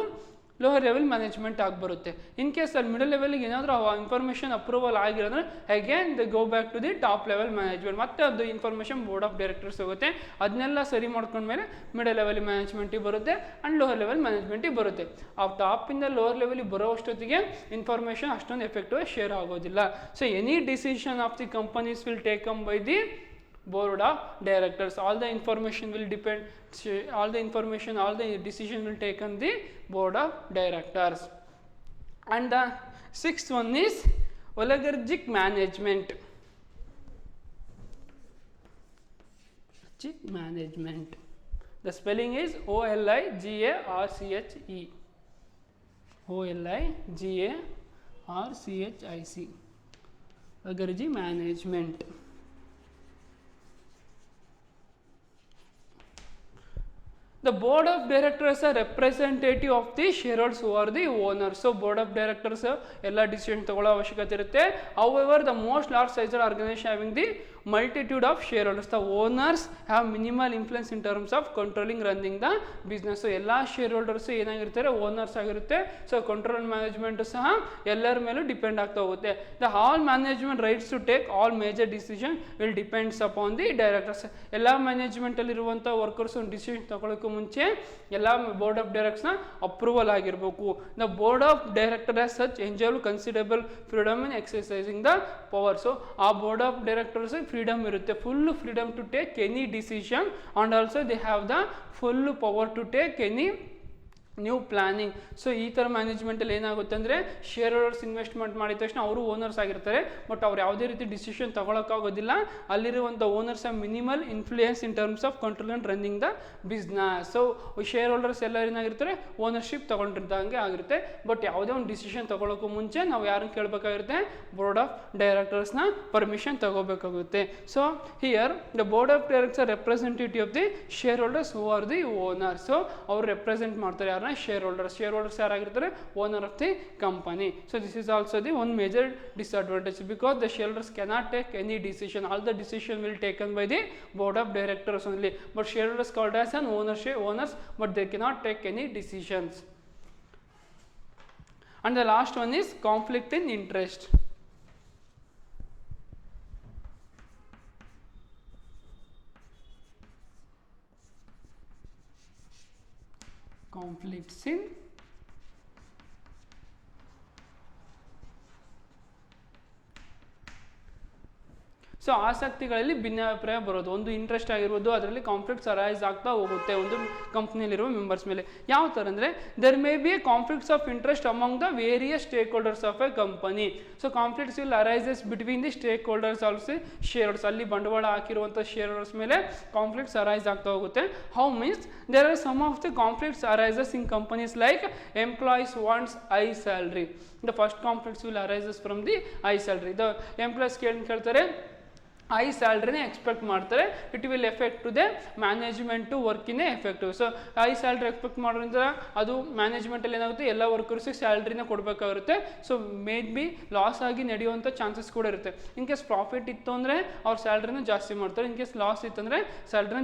ಲೋವರ್ ಲೆವೆಲ್ ಮ್ಯಾನೇಜ್ಮೆಂಟ್ ಆಗಿಬರುತ್ತೆ. ಇನ್ ಕೇಸ್ ಅಲ್ಲಿ ಮಿಡಲ್ ಲೆವೆಲ್ಗೆ ಏನಾದರೂ ಇನ್ಫಾರ್ಮೇಷನ್ ಅಪ್ರೂವಲ್ ಆಗಿರೋದ್ರೆ again they go back to the top level management. ಮತ್ತೆ ಅದು ಇನ್ಫಾರ್ಮೇಷನ್ ಬೋರ್ಡ್ ಆಫ್ ಡೈರೆಕ್ಟರ್ಸ್ ಹೋಗುತ್ತೆ. ಅದನ್ನೆಲ್ಲ ಸರಿ ಮಾಡ್ಕೊಂಡ್ಮೇಲೆ ಮಿಡಲ್ ಲೆವೆಲ್ ಮ್ಯಾನೇಜ್ಮೆಂಟಿಗೆ ಬರುತ್ತೆ ಆ್ಯಂಡ್ ಲೋವರ್ ಲೆವೆಲ್ ಮ್ಯಾನೇಜ್ಮೆಂಟಿಗೆ ಬರುತ್ತೆ. ಆ ಟಾಪಿಂದ ಲೋವರ್ ಲೆವೆಲಿಗೆ ಬರೋ ಅಷ್ಟೊತ್ತಿಗೆ ಇನ್ಫಾರ್ಮೇಷನ್ ಅಷ್ಟೊಂದು ಎಫೆಕ್ಟಿವ್ ಶೇರ್ ಆಗೋದಿಲ್ಲ. So any decision of the companies will taken by the board of directors. All the information will depend, all the decision will take on the board of directors. And the sixth one is oligarchic management. Management, the spelling is OLIGARCHE, OLIGARCHIC, oligarchy management. The board of directors are representative of the shareholders who are the owners. So board of directors ಎಲ್ಲ ಡಿಸಿಷನ್ ತಗೊಳ್ಳೋ ಅವಶ್ಯಕತೆ ಇರುತ್ತೆ. However, the most large sized organization having the multitude of shareholders, the owners have minimal influence in terms of controlling running the business. So ಎಲ್ಲ ಶೇರ್ ಹೋಲ್ಡರ್ಸ್ ಏನಾಗಿರ್ತಾರೆ, ಓನರ್ಸ್ ಆಗಿರುತ್ತೆ. ಸೊ ಕಂಟ್ರೋಲ್ ಮ್ಯಾನೇಜ್ಮೆಂಟ್ ಸಹ ಎಲ್ಲರ ಮೇಲೂ ಡಿಪೆಂಡ್ ಆಗ್ತಾ ಹೋಗುತ್ತೆ. The all management rights to take all major decision will depends upon the directors. ಎಲ್ಲ ಮ್ಯಾನೇಜ್ಮೆಂಟಲ್ಲಿರುವಂಥ ವರ್ಕರ್ಸ್ ಒಂದು ಡಿಸಿಷನ್ ತಗೊಳ್ಳೋಕ್ಕೂ ಮುಂಚೆ ಎಲ್ಲ ಬೋರ್ಡ್ ಆಫ್ ಡೈರೆಕ್ಟರ್ಸ್ನ ಅಪ್ರೂವಲ್ ಆಗಿರಬೇಕು. The board of director as such enjoy considerable freedom in exercising the power. So ಆ ಬೋರ್ಡ್ ಆಫ್ ಡೈರೆಕ್ಟರ್ಸ್ ಫ್ರೀಡಮ್ ಇರುತ್ತೆ, full freedom to take any decision and also they have the full power to take any new planning. So ಈ ಥರ ಮ್ಯಾನೇಜ್ಮೆಂಟಲ್ಲಿ ಏನಾಗುತ್ತೆ ಅಂದರೆ ಶೇರ್ ಹೋಲ್ಡರ್ಸ್ ಇನ್ವೆಸ್ಟ್ಮೆಂಟ್ ಮಾಡಿದ ತಕ್ಷಣ ಅವರು ಓನರ್ಸ್ ಆಗಿರ್ತಾರೆ, ಬಟ್ ಅವ್ರು ಯಾವುದೇ ರೀತಿ ಡಿಸಿಷನ್ ತೊಗೊಳಕ್ಕಾಗೋದಿಲ್ಲ. ಅಲ್ಲಿರುವಂಥ owners are minimal influence in terms of control and running the business. So share holders ಎಲ್ಲ ಏನಾಗಿರ್ತಾರೆ, ಓನರ್ಶಿಪ್ ತೊಗೊಂಡಿದ್ದಂಗೆ ಆಗಿರುತ್ತೆ. ಬಟ್ ಯಾವುದೇ ಒಂದು ಡಿಸಿಷನ್ ತೊಗೊಳಕ್ಕೂ ಮುಂಚೆ ನಾವು ಯಾರನ್ನು ಕೇಳಬೇಕಾಗಿರುತ್ತೆ, ಬೋರ್ಡ್ ಆಫ್ ಡೈರೆಕ್ಟರ್ಸ್ನ ಪರ್ಮಿಷನ್ ತಗೋಬೇಕಾಗುತ್ತೆ. So here the board of directors are representative of the shareholders who are the owner. So ಅವ್ರು ರೆಪ್ರೆಸೆಂಟ್ ಮಾಡ್ತಾರೆ ಶೇರ್ ಹೋಲ್ಡರ್ಸ್. ಶೇರ್ ಹೋಲ್ಡರ್ಸ್ ಯಾರಾಗಿರ್ತಾರೆ, owner of the company. So this is also the one major disadvantage because the shareholders cannot take any decision. All the decision will taken by the board of directors only, but shareholders called as an owners, but they cannot take any decisions. And the last one is conflict in interest. Conflicts in so ಆಸಕ್ತಿಗಳಲ್ಲಿ ಭಿನ್ನಾಭಿಪ್ರಾಯ ಬರೋದು, ಒಂದು ಇಂಟ್ರೆಸ್ಟ್ ಆಗಿರ್ಬೋದು, ಅದರಲ್ಲಿ ಕಾನ್ಫ್ಲಿಕ್ಟ್ಸ್ ಅರೈಸ್ ಆಗ್ತಾ ಹೋಗುತ್ತೆ ಒಂದು ಕಂಪ್ನಿಯಲ್ಲಿರುವ ಮೆಂಬರ್ಸ್ ಮೇಲೆ. ಯಾವ ಥರ ಅಂದರೆ there may be a conflicts of interest among the various stake holders of a company. So conflicts will arises between the stake holders also share holders. ಅಲ್ಲಿ ಬಂಡವಾಳ ಹಾಕಿರುವಂಥ ಶೇರ್ ಹೋಲ್ಡರ್ಸ್ ಮೇಲೆ ಕಾನ್ಫ್ಲಿಕ್ಟ್ಸ್ ಅರೈಸ್ ಆಗ್ತಾ ಹೋಗುತ್ತೆ. How means there are some of the conflicts arises in companies like employees wants high salary. The first conflicts will arises from the high salary. The employees ಕೇಳ್ತಾರೆ ಐ ಸ್ಯಾಲ್ರಿನೇ ಎಕ್ಸ್ಪೆಕ್ಟ್ ಮಾಡ್ತಾರೆ. It will effect to the management ವರ್ಕಿನೇ effective. So high salary expect ಮಾಡೋದ್ರಿಂದ ಅದು ಮ್ಯಾನೇಜ್ಮೆಂಟಲ್ಲಿ ಏನಾಗುತ್ತೆ, ಎಲ್ಲ ವರ್ಕರ್ಸಿಗೆ ಸ್ಯಾಲ್ರಿನ ಕೊಡಬೇಕಾಗಿರುತ್ತೆ. ಸೊ ಮೇ ಬಿ ಲಾಸ್ ಆಗಿ ನಡೆಯುವಂಥ ಚಾನ್ಸಸ್ ಕೂಡ ಇರುತ್ತೆ. ಇನ್ ಕೇಸ್ ಪ್ರಾಫಿಟ್ ಇತ್ತು ಅಂದರೆ ಅವ್ರ ಸ್ಯಾಲ್ರಿನ ಜಾಸ್ತಿ ಮಾಡ್ತಾರೆ, ಇನ್ ಕೇಸ್ ಲಾಸ್ ಇತ್ತಂದರೆ ಸ್ಯಾಲ್ರಿನ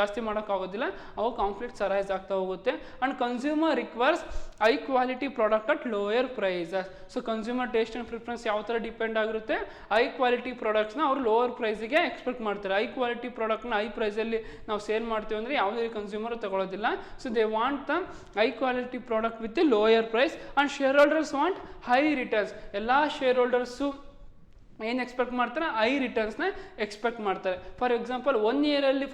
ಜಾಸ್ತಿ ಮಾಡೋಕ್ಕಾಗೋದಿಲ್ಲ. ಅವು ಕಾನ್ಫ್ಲಿಕ್ಟ್ಸ್ ಅರೈಸ್ ಆಗ್ತಾ ಹೋಗುತ್ತೆ. And consumer requires high quality product at lower prices. So consumer taste and preference ಯಾವ ಥರ ಡಿಪೆಂಡ್ ಆಗಿರುತ್ತೆ, ಹೈ ಕ್ವಾಲಿಟಿ ಪ್ರಾಡಕ್ಟ್ಸ್ನ ಅವರು ಲೋವರ್ ಪ್ರೈಸಿಗೆ ಎಕ್ಸ್ಪೆಕ್ಟ್ ಮಾಡ್ತಾರೆ. ಹೈ ಕ್ವಾಲಿಟಿ ಪ್ರಾಡಕ್ಟ್ನ ಹೈ ಪ್ರೈಸಲ್ಲಿ ನಾವು ಸೇಲ್ ಮಾಡ್ತೀವಿ ಅಂದರೆ ಯಾವುದೇ ಕನ್ಸ್ಯೂಮರ್ ತಗೊಳ್ಳೋದಿಲ್ಲ. So they want the high quality product with lower price. And shareholders want high returns. ಎಲ್ಲ ಶೇರ್ ಹೋಲ್ಡರ್ಸು ಏನು ಎಕ್ಸ್ಪೆಕ್ಟ್ ಮಾಡ್ತಾರೆ, ಐ ರಿಟರ್ನ್ಸ್ನ ಎಕ್ಸ್ಪೆಕ್ಟ್ ಮಾಡ್ತಾರೆ. ಫಾರ್ ಎಕ್ಸಾಂಪಲ್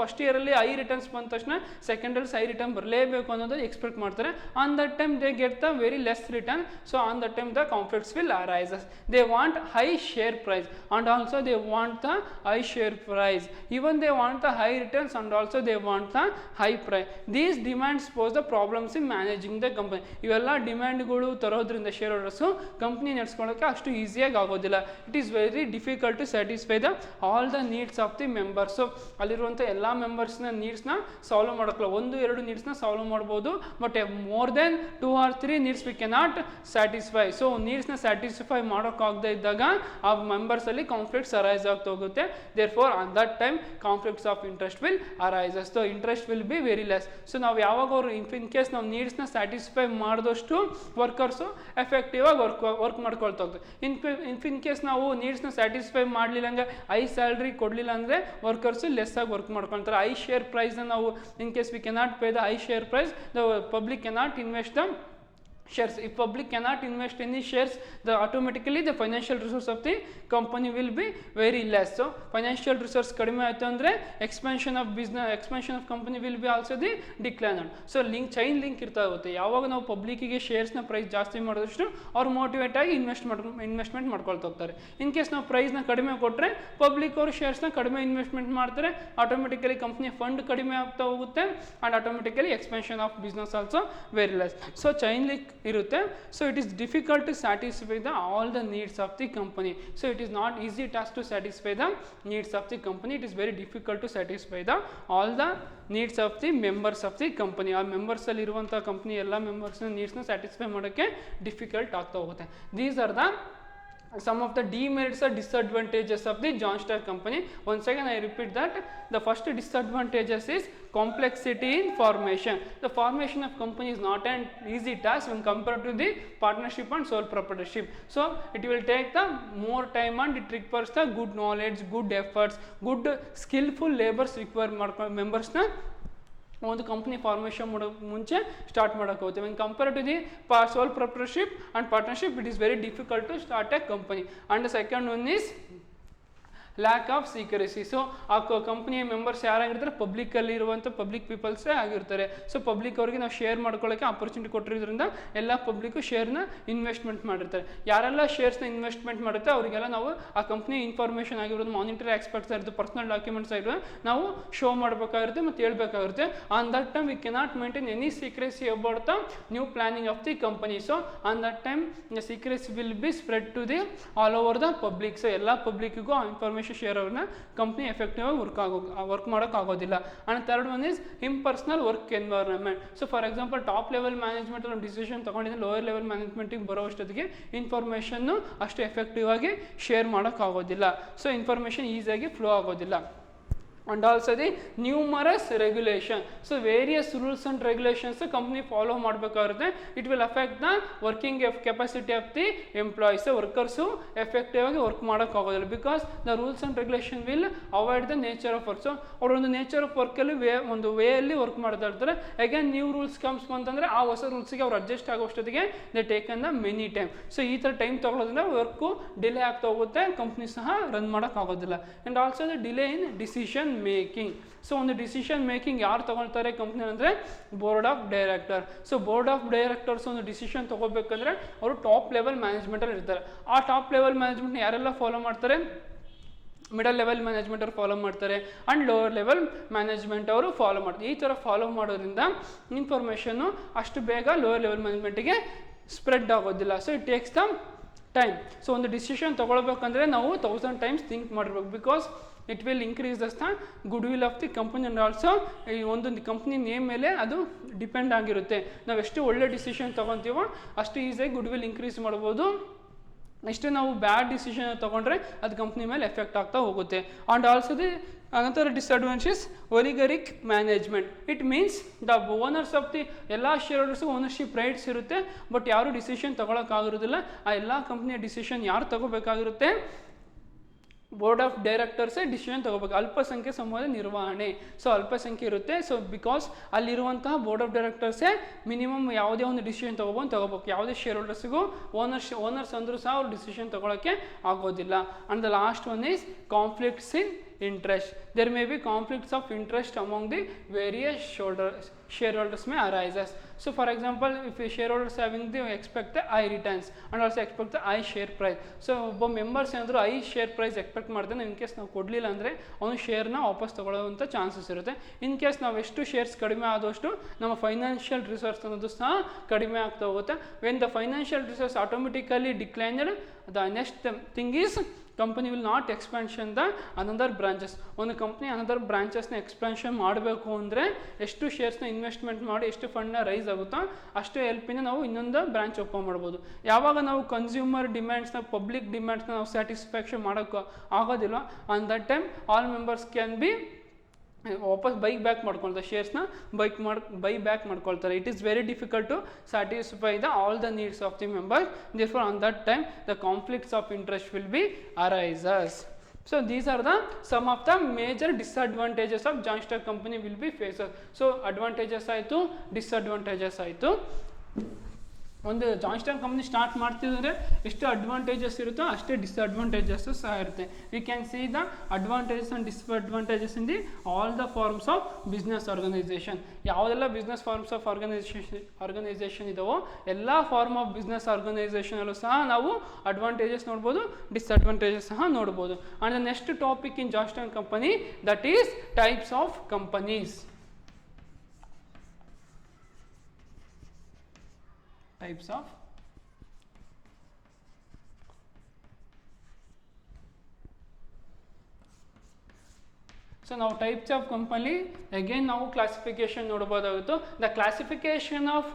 ಫಸ್ಟ್ ಇಯರಲ್ಲಿ ಐ ರಿಟರ್ನ್ಸ್ ಬಂದ ತಕ್ಷಣ ಸೆಕೆಂಡಲ್ಲಿ ಐ ರಿಟರ್ನ್ ಬರಲೇಬೇಕು ಅನ್ನೋದು ಎಕ್ಸ್ಪೆಕ್ಟ್ ಮಾಡ್ತಾರೆ. On that time they get the very less return. So on that time the conflicts will arises. They want high share price and also they want the high share price. Even they want the high returns and also they want the high price. These demands pose the problems in managing the company. ಇವೆಲ್ಲ ಡಿಮ್ಯಾಂಡ್ಗಳು ತರೋದ್ರಿಂದ ಶೇರ್ ಹೋಲ್ಡರ್ಸು ಕಂಪ್ನಿ ನಡೆಸ್ಕೊಳ್ಳೋಕ್ಕೆ ಅಷ್ಟು ಈಸಿಯಾಗಿ ಆಗೋದಿಲ್ಲ. It is very difficult to satisfy all the needs of the members. So ಅಲ್ಲಿರುವಂಥ ಎಲ್ಲ ಮೆಂಬರ್ಸ್ನ ನೀಡ್ಸ್ನ ಸಾಲ್ವ್ ಮಾಡೋಕ್ಕಲ್ಲ, 1-2 ನೀಡ್ಸ್ನ ಸಾಲ್ವ್ ಮಾಡ್ಬೋದು, but more than 2 or 3 needs we cannot satisfy. So ನೀಡ್ಸ್ನ ಸ್ಯಾಟಿಸ್ಫೈ ಮಾಡೋಕ್ಕಾಗದೇ ಇದ್ದಾಗ ಆ ಮೆಂಬರ್ಸಲ್ಲಿ ಕಾನ್ಫ್ಲಿಕ್ಟ್ಸ್ ಅರೈಸ್ ಆಗ್ತಾ ಹೋಗುತ್ತೆ. Therefore on that time conflicts of interest will arises. So interest will be very less. So ನಾವು ಯಾವಾಗ ಅವರು ಇನ್ ಕೇಸ್ ನಾವು ನೀಡ್ಸ್ನ ಸ್ಯಾಟಿಸ್ಫೈ ಮಾಡಿದಷ್ಟು ವರ್ಕರ್ಸು ಎಫೆಕ್ಟಿವ್ ಆಗಿ ವರ್ಕ್ ಮಾಡ್ಕೊಳ್ತಾ ಹೋಗ್ತಾರೆ. ಇನ್ ಕೇಸ್ ನಾವು ನೀಡ್ಸ್ನ ಸ್ಯಾಟಿಸ್ಫೈ ಮಾಡಲಿಲ್ಲ ಅಂದರೆ ಐ ಸ್ಯಾಲ್ರಿ ಕೊಡಲಿಲ್ಲ ಅಂದರೆ ವರ್ಕರ್ಸು ಲೆಸ್ ಆಗಿ ವರ್ಕ್ ಮಾಡ್ಕೊಳ್ತಾರೆ. ಐ ಶೇರ್ ಪ್ರೈಸ್ನ ನಾವು in case we cannot pay the high share price, the public cannot invest the shares. If public cannot invest any shares, automatically the financial resource of the company will be very less. So financial resource ಕಡಿಮೆ ಆಯಿತು ಅಂದರೆ expansion of business, expansion of company will be also the decline. So chain link ಇರ್ತಾ ಹೋಗುತ್ತೆ. ಯಾವಾಗ ನಾವು ಪಬ್ಲಿಕ್ಕಿಗೆ ಶೇರ್ಸ್ನ ಪ್ರೈಸ್ ಜಾಸ್ತಿ ಮಾಡಿದಷ್ಟು ಅವ್ರು ಮೋಟಿವೇಟ್ ಆಗಿ ಇನ್ವೆಸ್ಟ್ಮೆಂಟ್ ಮಾಡ್ಕೊಳ್ತಾ ಹೋಗ್ತಾರೆ. ಇನ್ ಕೇಸ್ ನಾವು ಪ್ರೈಸ್ನ ಕಡಿಮೆ ಕೊಟ್ಟರೆ ಪಬ್ಲಿಕ್ ಅವರು ಶೇರ್ಸ್ನ ಕಡಿಮೆ ಇನ್ವೆಸ್ಟ್ಮೆಂಟ್ ಮಾಡ್ತಾರೆ, ಆಟೋಮೆಟಿಕಲಿ ಕಂಪ್ನಿಯ ಫಂಡ್ ಕಡಿಮೆ ಆಗ್ತಾ ಹೋಗುತ್ತೆ and automatically expansion of business also very less. So chain link ಇರುತ್ತೆ. So it is difficult to satisfy the all the needs of the company. So it is not easy task to satisfy the needs of the company. It is very difficult to satisfy the all the needs of the members of the company. ಆ ಮೆಂಬರ್ಸಲ್ಲಿ ಇರುವಂಥ ಕಂಪ್ನಿ ಎಲ್ಲ ಮೆಂಬರ್ಸ್ನ ನೀಡ್ಸ್ನ ಸ್ಯಾಟಿಸ್ಫೈ ಮಾಡೋಕ್ಕೆ ಡಿಫಿಕಲ್ಟ್ ಆಗ್ತಾ ಹೋಗುತ್ತೆ. These are the some of the demerits or disadvantages of the John Star company. Once again I repeat that the first disadvantages is complexity in formation. The formation of company is not an easy task when compared to the partnership and sole proprietorship. So it will take the more time and it requires the good knowledge, good efforts, good skillful labors require members na ಒಂದು ಕಂಪ್ನಿ ಫಾರ್ಮೇಷನ್ ಮಾಡೋಕ್ಕೆ ಮುಂಚೆ ಸ್ಟಾರ್ಟ್ ಮಾಡೋಕ್ಕೆ ಹೋಗುತ್ತೆ. When compare to the sole proprietorship and partnership, it is very difficult to start a company. And the second one is lack of secrecy. So ಆ ಕಂಪ್ನಿಯ ಮೆಂಬರ್ಸ್ ಯಾರಾಗಿರ್ತಾರೆ, ಪಬ್ಲಿಕಲ್ಲಿ ಇರುವಂಥ ಪಬ್ಲಿಕ್ ಪೀಪಲ್ಸೇ ಆಗಿರ್ತಾರೆ. ಸೊ ಪಬ್ಲಿಕ್ ಅವರಿಗೆ ನಾವು ಶೇರ್ ಮಾಡ್ಕೊಳ್ಳೋಕ್ಕೆ ಆಪರ್ಚುನಿಟಿ ಕೊಟ್ಟಿರೋದ್ರಿಂದ ಎಲ್ಲ ಪಬ್ಲಿಕ್ಕು ಶೇರ್ನ ಇನ್ವೆಸ್ಟ್ಮೆಂಟ್ ಮಾಡಿರ್ತಾರೆ. ಯಾರೆಲ್ಲ ಶೇರ್ಸ್ನ ಇನ್ವೆಸ್ಟ್ಮೆಂಟ್ ಮಾಡುತ್ತೆ ಅವರಿಗೆಲ್ಲ ನಾವು ಆ ಕಂಪ್ನಿ ಇನ್ಫಾರ್ಮೇಷನ್ ಆಗಿರೋದು, ಮಾನಿಟರಿ ಆಸ್ಪೆಕ್ಟ್ಸ್ ಆಗಿರುತ್ತೆ, ಪರ್ಸನಲ್ ಡಾಕ್ಯುಮೆಂಟ್ಸ್ ಆಗಿರೋದು ನಾವು ಶೋ ಮಾಡಬೇಕಾಗಿರುತ್ತೆ ಮತ್ತು ಹೇಳ್ಬೇಕಾಗಿರುತ್ತೆ. On that time we cannot maintain any secrecy about the new planning of the company. So on that time secrecy will be spread to the all over the public. So ಎಲ್ಲ ಪಬ್ಲಿಕ್ಕಿಗೂ ಆ ಇನ್ಫಾರ್ಮೇಷನ್ ಶೇರ್ ಅವ್ರನ್ನ ಕಂಪ್ನಿ ಎಫೆಕ್ಟಿವ್ ಆಗಿ ವರ್ಕ್ ಮಾಡೋಕ್ಕಾಗೋದಿಲ್ಲ. And third one is impersonal work environment. So for example top level management ಒಂದು ಡಿಸಿಷನ್ ತೊಗೊಂಡಿದ್ರೆ ಲೋಯರ್ ಲೆವೆಲ್ ಮ್ಯಾನೇಜ್ಮೆಂಟಿಗೆ ಬರೋ ಅಷ್ಟೊತ್ತಿಗೆ ಇನ್ಫಾರ್ಮೇಷನ್ನು ಅಷ್ಟು ಎಫೆಕ್ಟಿವ್ ಆಗಿ ಶೇರ್ ಮಾಡೋಕ್ಕಾಗೋದಿಲ್ಲ. ಸೊ ಇನ್ಫಾರ್ಮೇಷನ್ ಈಸಿಯಾಗಿ ಫ್ಲೋ ಆಗೋದಿಲ್ಲ. And also the numerous regulation. So various rules and regulations the company follow ಮಾಡಬೇಕಾಗುತ್ತೆ. It will affect the working capacity of the employees. So workers effective ಆಗಿ ವರ್ಕ್ ಮಾಡೋಕ್ಕಾಗೋದಿಲ್ಲ, because the rules and regulation will avoid the nature of work. So ಅವರೊಂದು ನೇಚರ್ ಆಫ್ ವರ್ಕಲ್ಲಿ ಒಂದು ವೇಯಲ್ಲಿ ವರ್ಕ್ ಮಾಡ್ತಾ ಇರ್ತಾರೆ. ಅಗೇನ್ ನ್ಯೂ ರೂಲ್ಸ್ ಕಮ್ಸ್ ಅಂತಂದರೆ ಆ ಹೊಸ ರೂಲ್ಸಿಗೆ ಅವ್ರು ಅಡ್ಜಸ್ಟ್ ಆಗೋಷ್ಟೊತ್ತಿಗೆ they taken the many time. So ಈ ಥರ ಟೈಮ್ ತೊಗೊಳೋದ್ರಿಂದ ವರ್ಕು ಡಿಲೇ ಆಗ್ತಾ ಹೋಗುತ್ತೆ, ಕಂಪ್ನಿ ಸಹ ರನ್ ಮಾಡೋಕ್ಕಾಗೋದಿಲ್ಲ. And also the delay in decision making. So ಒಂದು ಡಿಸಿಷನ್ ಮೇಕಿಂಗ್ ಯಾರು ತಗೊಳ್ತಾರೆ ಕಂಪ್ನಿ ಅಂದರೆ board of director. So board of directors ಒಂದು ಡಿಸಿಷನ್ ತೊಗೋಬೇಕಂದ್ರೆ ಅವರು ಟಾಪ್ ಲೆವೆಲ್ ಮ್ಯಾನೇಜ್ಮೆಂಟಲ್ಲಿ ಇರ್ತಾರೆ. ಆ ಟಾಪ್ ಲೆವೆಲ್ ಮ್ಯಾನೇಜ್ಮೆಂಟ್ನ ಯಾರೆಲ್ಲ ಫಾಲೋ ಮಾಡ್ತಾರೆ, ಮಿಡಲ್ ಲೆವೆಲ್ ಮ್ಯಾನೇಜ್ಮೆಂಟ್ ಅವರು ಫಾಲೋ ಮಾಡ್ತಾರೆ ಆ್ಯಂಡ್ ಲೋವರ್ ಲೆವೆಲ್ ಮ್ಯಾನೇಜ್ಮೆಂಟ್ ಅವರು ಫಾಲೋ ಮಾಡ್ತಾರೆ. ಈ ಥರ ಫಾಲೋ ಮಾಡೋದ್ರಿಂದ ಇನ್ಫಾರ್ಮೇಷನ್ನು ಅಷ್ಟು ಬೇಗ ಲೋವರ್ ಲೆವೆಲ್ ಮ್ಯಾನೇಜ್ಮೆಂಟಿಗೆ ಸ್ಪ್ರೆಡ್ ಆಗೋದಿಲ್ಲ. So it takes the time. So ಒಂದು ಡಿಸಿಷನ್ ತೊಗೊಳ್ಬೇಕಂದ್ರೆ ನಾವು 1000 ಟೈಮ್ಸ್ ಥಿಂಕ್ ಮಾಡಿರ್ಬೇಕು, because it will increase the good will of the company. And also ಈ ಒಂದು ಕಂಪ್ನಿ ನೇಮ್ ಮೇಲೆ ಅದು ಡಿಪೆಂಡ್ ಆಗಿರುತ್ತೆ. ನಾವು ಎಷ್ಟು ಒಳ್ಳೆ ಡಿಸಿಷನ್ ತೊಗೊತೀವೋ ಅಷ್ಟು ಈಸಿಯಾಗಿ ಗುಡ್ ವಿಲ್ ಇನ್ಕ್ರೀಸ್ ಮಾಡ್ಬೋದು. ಇಷ್ಟೇ ನಾವು ಬ್ಯಾಡ್ ಡಿಸಿಷನ್ ತೊಗೊಂಡ್ರೆ ಅದು ಕಂಪ್ನಿ ಮೇಲೆ ಎಫೆಕ್ಟ್ ಆಗ್ತಾ ಹೋಗುತ್ತೆ. And also the another disadvantage is oligarchic management. It means the owners of the ಎಲ್ಲ ಶೇರ್ಹೋಲ್ಡರ್ಸ್ಗೂ ಓನರ್ಶಿಪ್ ರೈಟ್ಸ್ ಇರುತ್ತೆ, ಬಟ್ ಯಾರು ಡಿಸಿಷನ್ ತೊಗೊಳಕ್ಕಾಗಿರೋದಿಲ್ಲ. ಆ ಎಲ್ಲ ಕಂಪ್ನಿಯ ಡಿಸಿಷನ್ ಯಾರು ತೊಗೋಬೇಕಾಗಿರುತ್ತೆ, ಬೋರ್ಡ್ ಆಫ್ ಡೈರೆಕ್ಟರ್ಸೇ ಡಿಸಿಷನ್ ತೊಗೋಬೇಕು. ಅಲ್ಪಸಂಖ್ಯೆ ಸಮೂಹದ ನಿರ್ವಹಣೆ. ಸೊ ಅಲ್ಪಸಂಖ್ಯೆ ಇರುತ್ತೆ. ಸೊ ಬಿಕಾಸ್ ಅಲ್ಲಿರುವಂತಹ ಬೋರ್ಡ್ ಆಫ್ ಡೈರೆಕ್ಟರ್ಸೇ ಮಿನಿಮಮ್ ಯಾವುದೇ ಒಂದು ಡಿಸಿಷನ್ ತೊಗೋಬೇಕು. ಯಾವುದೇ ಶೇರ್ ಹೋಲ್ಡರ್ಸ್ಗೂ ಓನರ್ಸ್ ಅಂದರೂ ಸಹ ಅವ್ರು ಡಿಸಿಷನ್ ತೊಗೊಳಕ್ಕೆ ಆಗೋದಿಲ್ಲ. And the last one is conflicts in interest. There may be conflicts of interest among the various shareholders may arises. So for example, if a shareholders having the expect the high returns and also expect the high share price. So ಒಬ್ಬ ಮೆಂಬರ್ಸ್ ಏನಾದರೂ ಹೈ ಶೇರ್ ಪ್ರೈಸ್ ಎಕ್ಸ್ಪೆಕ್ಟ್ ಮಾಡ್ತಾನೆ, ಇನ್ ಕೇಸ್ ನಾವು ಕೊಡಲಿಲ್ಲ ಅಂದರೆ ಅವನು ಶೇರ್ನ ವಾಪಸ್ ತೊಗೊಳ್ಳೋವಂಥ ಚಾನ್ಸಸ್ ಇರುತ್ತೆ. ಇನ್ ಕೇಸ್ ನಾವು ಎಷ್ಟು ಶೇರ್ಸ್ ಕಡಿಮೆ ಆದಷ್ಟು ನಮ್ಮ ಫೈನಾನ್ಷಿಯಲ್ ರಿಸೋರ್ಸ್ ಅನ್ನೋದು ಸಹ ಕಡಿಮೆ ಆಗ್ತಾ ಹೋಗುತ್ತೆ. When the financial resource automatically declined, the next thing is company will not expansion the another branches. ಒಂದು ಕಂಪ್ನಿ ಅನದರ್ ಬ್ರಾಂಚಸ್ನ ಎಕ್ಸ್ಪಾನ್ಷನ್ ಮಾಡಬೇಕು ಅಂದರೆ ಎಷ್ಟು ಶೇರ್ಸ್ನ ಇನ್ವೆಸ್ಟ್ಮೆಂಟ್ ಮಾಡಿ ಎಷ್ಟು ಫಂಡ್ನ ರೈಸ್ ಆಗುತ್ತೋ ಅಷ್ಟು ಹೆಲ್ಪಿಂದ ನಾವು ಇನ್ನೊಂದು ಬ್ರಾಂಚ್ ಓಪನ್ ಮಾಡ್ಬೋದು. ಯಾವಾಗ ನಾವು ಕನ್ಸ್ಯೂಮರ್ ಡಿಮ್ಯಾಂಡ್ಸ್ನ, ಪಬ್ಲಿಕ್ ಡಿಮ್ಯಾಂಡ್ಸ್ನ ನಾವು ಸ್ಯಾಟಿಸ್ಫ್ಯಾಕ್ಷನ್ ಮಾಡೋಕ್ಕೆ ಆಗೋದಿಲ್ಲ, on that time all members can be ವಾಪಸ್ ಬೈ ಬ್ಯಾಕ್ ಮಾಡ್ಕೊಳ್ತಾರೆ, ಶೇರ್ಸ್ನ ಬೈ ಬ್ಯಾಕ್ ಮಾಡ್ಕೊಳ್ತಾರೆ. It is very difficult to satisfy the all the needs of the members. Therefore on that time the conflicts of interest will be arises. So these are the some of the major disadvantages of joint stock company will be faces. So advantages ಆಯಿತು, ಡಿಸ್ಅಡ್ವಾಂಟೇಜಸ್ ಆಯಿತು. ಒಂದು ಜಾಯಿಂಟ್ ಸ್ಟಾಕ್ ಕಂಪ್ನಿ ಸ್ಟಾರ್ಟ್ ಮಾಡ್ತಿದ್ರೆ ಎಷ್ಟು ಅಡ್ವಾಂಟೇಜಸ್ ಇರುತ್ತೋ ಅಷ್ಟೇ ಡಿಸ್ಅಡ್ವಾಂಟೇಜಸ್ ಸಹ ಇರುತ್ತೆ. We can see the advantages and disadvantages in the all the forms of business organisation. ಯಾವುದೆಲ್ಲ ಬಿಸ್ನೆಸ್ ಫಾರ್ಮ್ಸ್ ಆಫ್ ಆರ್ಗನೈಸೇಷನ್ ಇದಾವೋ ಎಲ್ಲ ಫಾರ್ಮ್ ಆಫ್ ಬಿಸ್ನೆಸ್ ಆರ್ಗನೈಸೇಷನಲ್ಲೂ ಸಹ ನಾವು ಅಡ್ವಾಂಟೇಜಸ್ ನೋಡ್ಬೋದು, ಡಿಸ್ಅಡ್ವಾಂಟೇಜಸ್ ಸಹ ನೋಡ್ಬೋದು. And the next topic in joint stock company, that is types of companies. Types of so now types of company again ನಾವು classification ನೋಡಬಹುದಾಗುತ್ತೆ. The classification of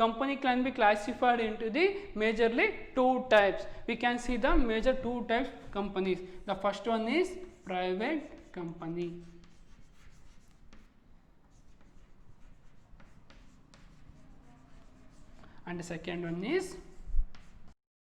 company can be classified into the majorly two types. We can see the major two types companies. The first one is private company. And the second one is